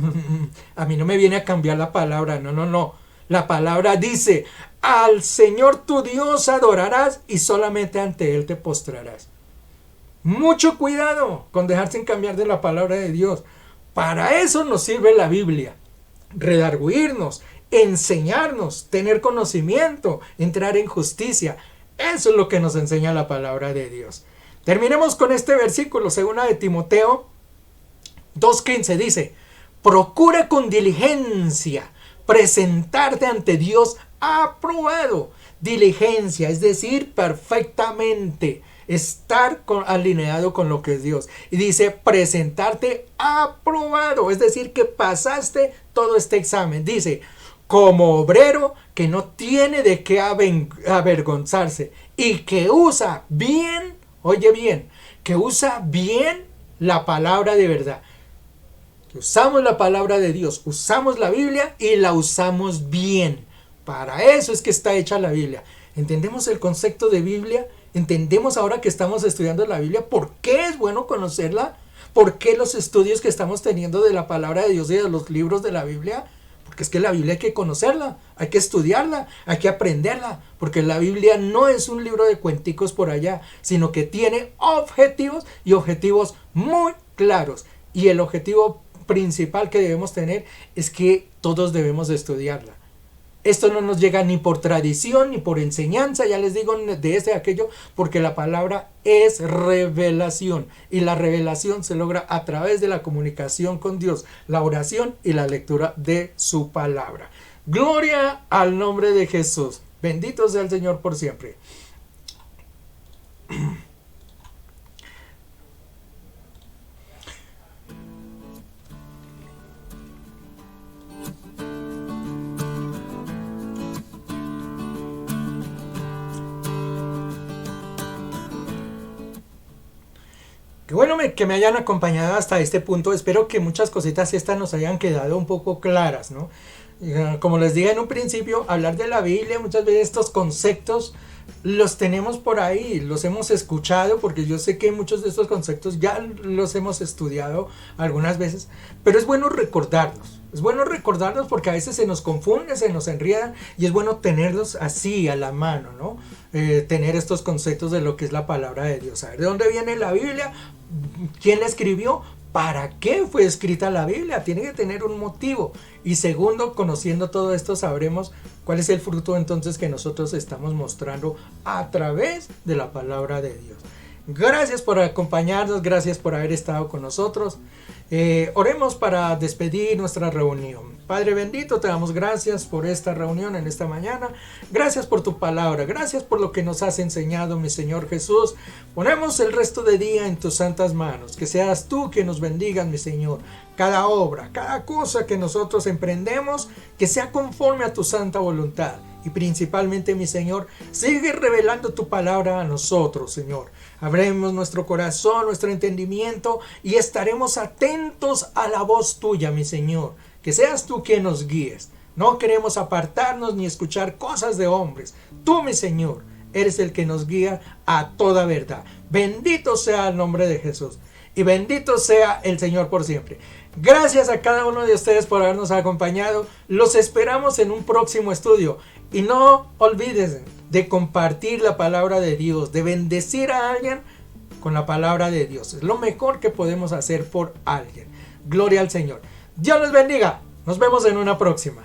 a mí no me viene a cambiar la palabra, no. La palabra dice, al Señor tu Dios adorarás y solamente ante Él te postrarás. Mucho cuidado con dejarse cambiar de la palabra de Dios. Para eso nos sirve la Biblia. Redarguirnos, enseñarnos, tener conocimiento, entrar en justicia. Eso es lo que nos enseña la palabra de Dios. Terminemos con este versículo, segunda de Timoteo 2:15 dice, procura con diligencia presentarte ante Dios aprobado. Diligencia, es decir, perfectamente. estar alineado con lo que es Dios. Y dice presentarte aprobado, es decir, que pasaste todo este examen. Dice, como obrero que no tiene de qué avergonzarse y que usa bien, oye bien, que usa bien la palabra de verdad. Usamos la palabra de Dios, usamos la Biblia y la usamos bien. Para eso es que está hecha la Biblia. ¿Entendemos el concepto de Biblia? ¿Entendemos ahora que estamos estudiando la Biblia por qué es bueno conocerla? ¿Por qué los estudios que estamos teniendo de la palabra de Dios y de los libros de la Biblia? Porque es que la Biblia hay que conocerla, hay que estudiarla, hay que aprenderla, porque la Biblia no es un libro de cuenticos por allá, sino que tiene objetivos y objetivos muy claros. Y el objetivo principal que debemos tener es que todos debemos de estudiarla. Esto no nos llega ni por tradición ni por enseñanza, ya les digo, de este y aquello, porque la palabra es revelación y la revelación se logra a través de la comunicación con Dios, la oración y la lectura de su palabra. Gloria al nombre de Jesús. Bendito sea el Señor por siempre. Qué bueno que me hayan acompañado hasta este punto. Espero que muchas cositas estas nos hayan quedado un poco claras, ¿no? Como les dije en un principio, hablar de la Biblia, muchas veces estos conceptos los tenemos por ahí, los hemos escuchado, porque yo sé que muchos de estos conceptos ya los hemos estudiado algunas veces, pero es bueno recordarlos. Es bueno recordarlos porque a veces se nos confunde, se nos enriedan y es bueno tenerlos así a la mano, ¿no? Tener estos conceptos de lo que es la palabra de Dios. Saber de dónde viene la Biblia, quién la escribió, para qué fue escrita la Biblia. Tiene que tener un motivo. Y segundo, conociendo todo esto, sabremos cuál es el fruto entonces que nosotros estamos mostrando a través de la palabra de Dios. Gracias por acompañarnos, gracias por haber estado con nosotros. Oremos para despedir nuestra reunión. Padre bendito, te damos gracias por esta reunión en esta mañana. Gracias por tu palabra, gracias por lo que nos has enseñado, mi Señor Jesús. Ponemos el resto de día en tus santas manos. Que seas tú quien nos bendigas, mi Señor. Cada obra, cada cosa que nosotros emprendemos, que sea conforme a tu santa voluntad. Y principalmente, mi Señor, sigue revelando tu palabra a nosotros, Señor. Abremos nuestro corazón, nuestro entendimiento y estaremos atentos a la voz tuya, mi Señor. Que seas tú quien nos guíes. No queremos apartarnos ni escuchar cosas de hombres. Tú, mi Señor, eres el que nos guía a toda verdad. Bendito sea el nombre de Jesús. Y bendito sea el Señor por siempre. Gracias a cada uno de ustedes por habernos acompañado. Los esperamos en un próximo estudio. Y no olvides de compartir la palabra de Dios, de bendecir a alguien con la palabra de Dios. Es lo mejor que podemos hacer por alguien. Gloria al Señor. Dios les bendiga. Nos vemos en una próxima.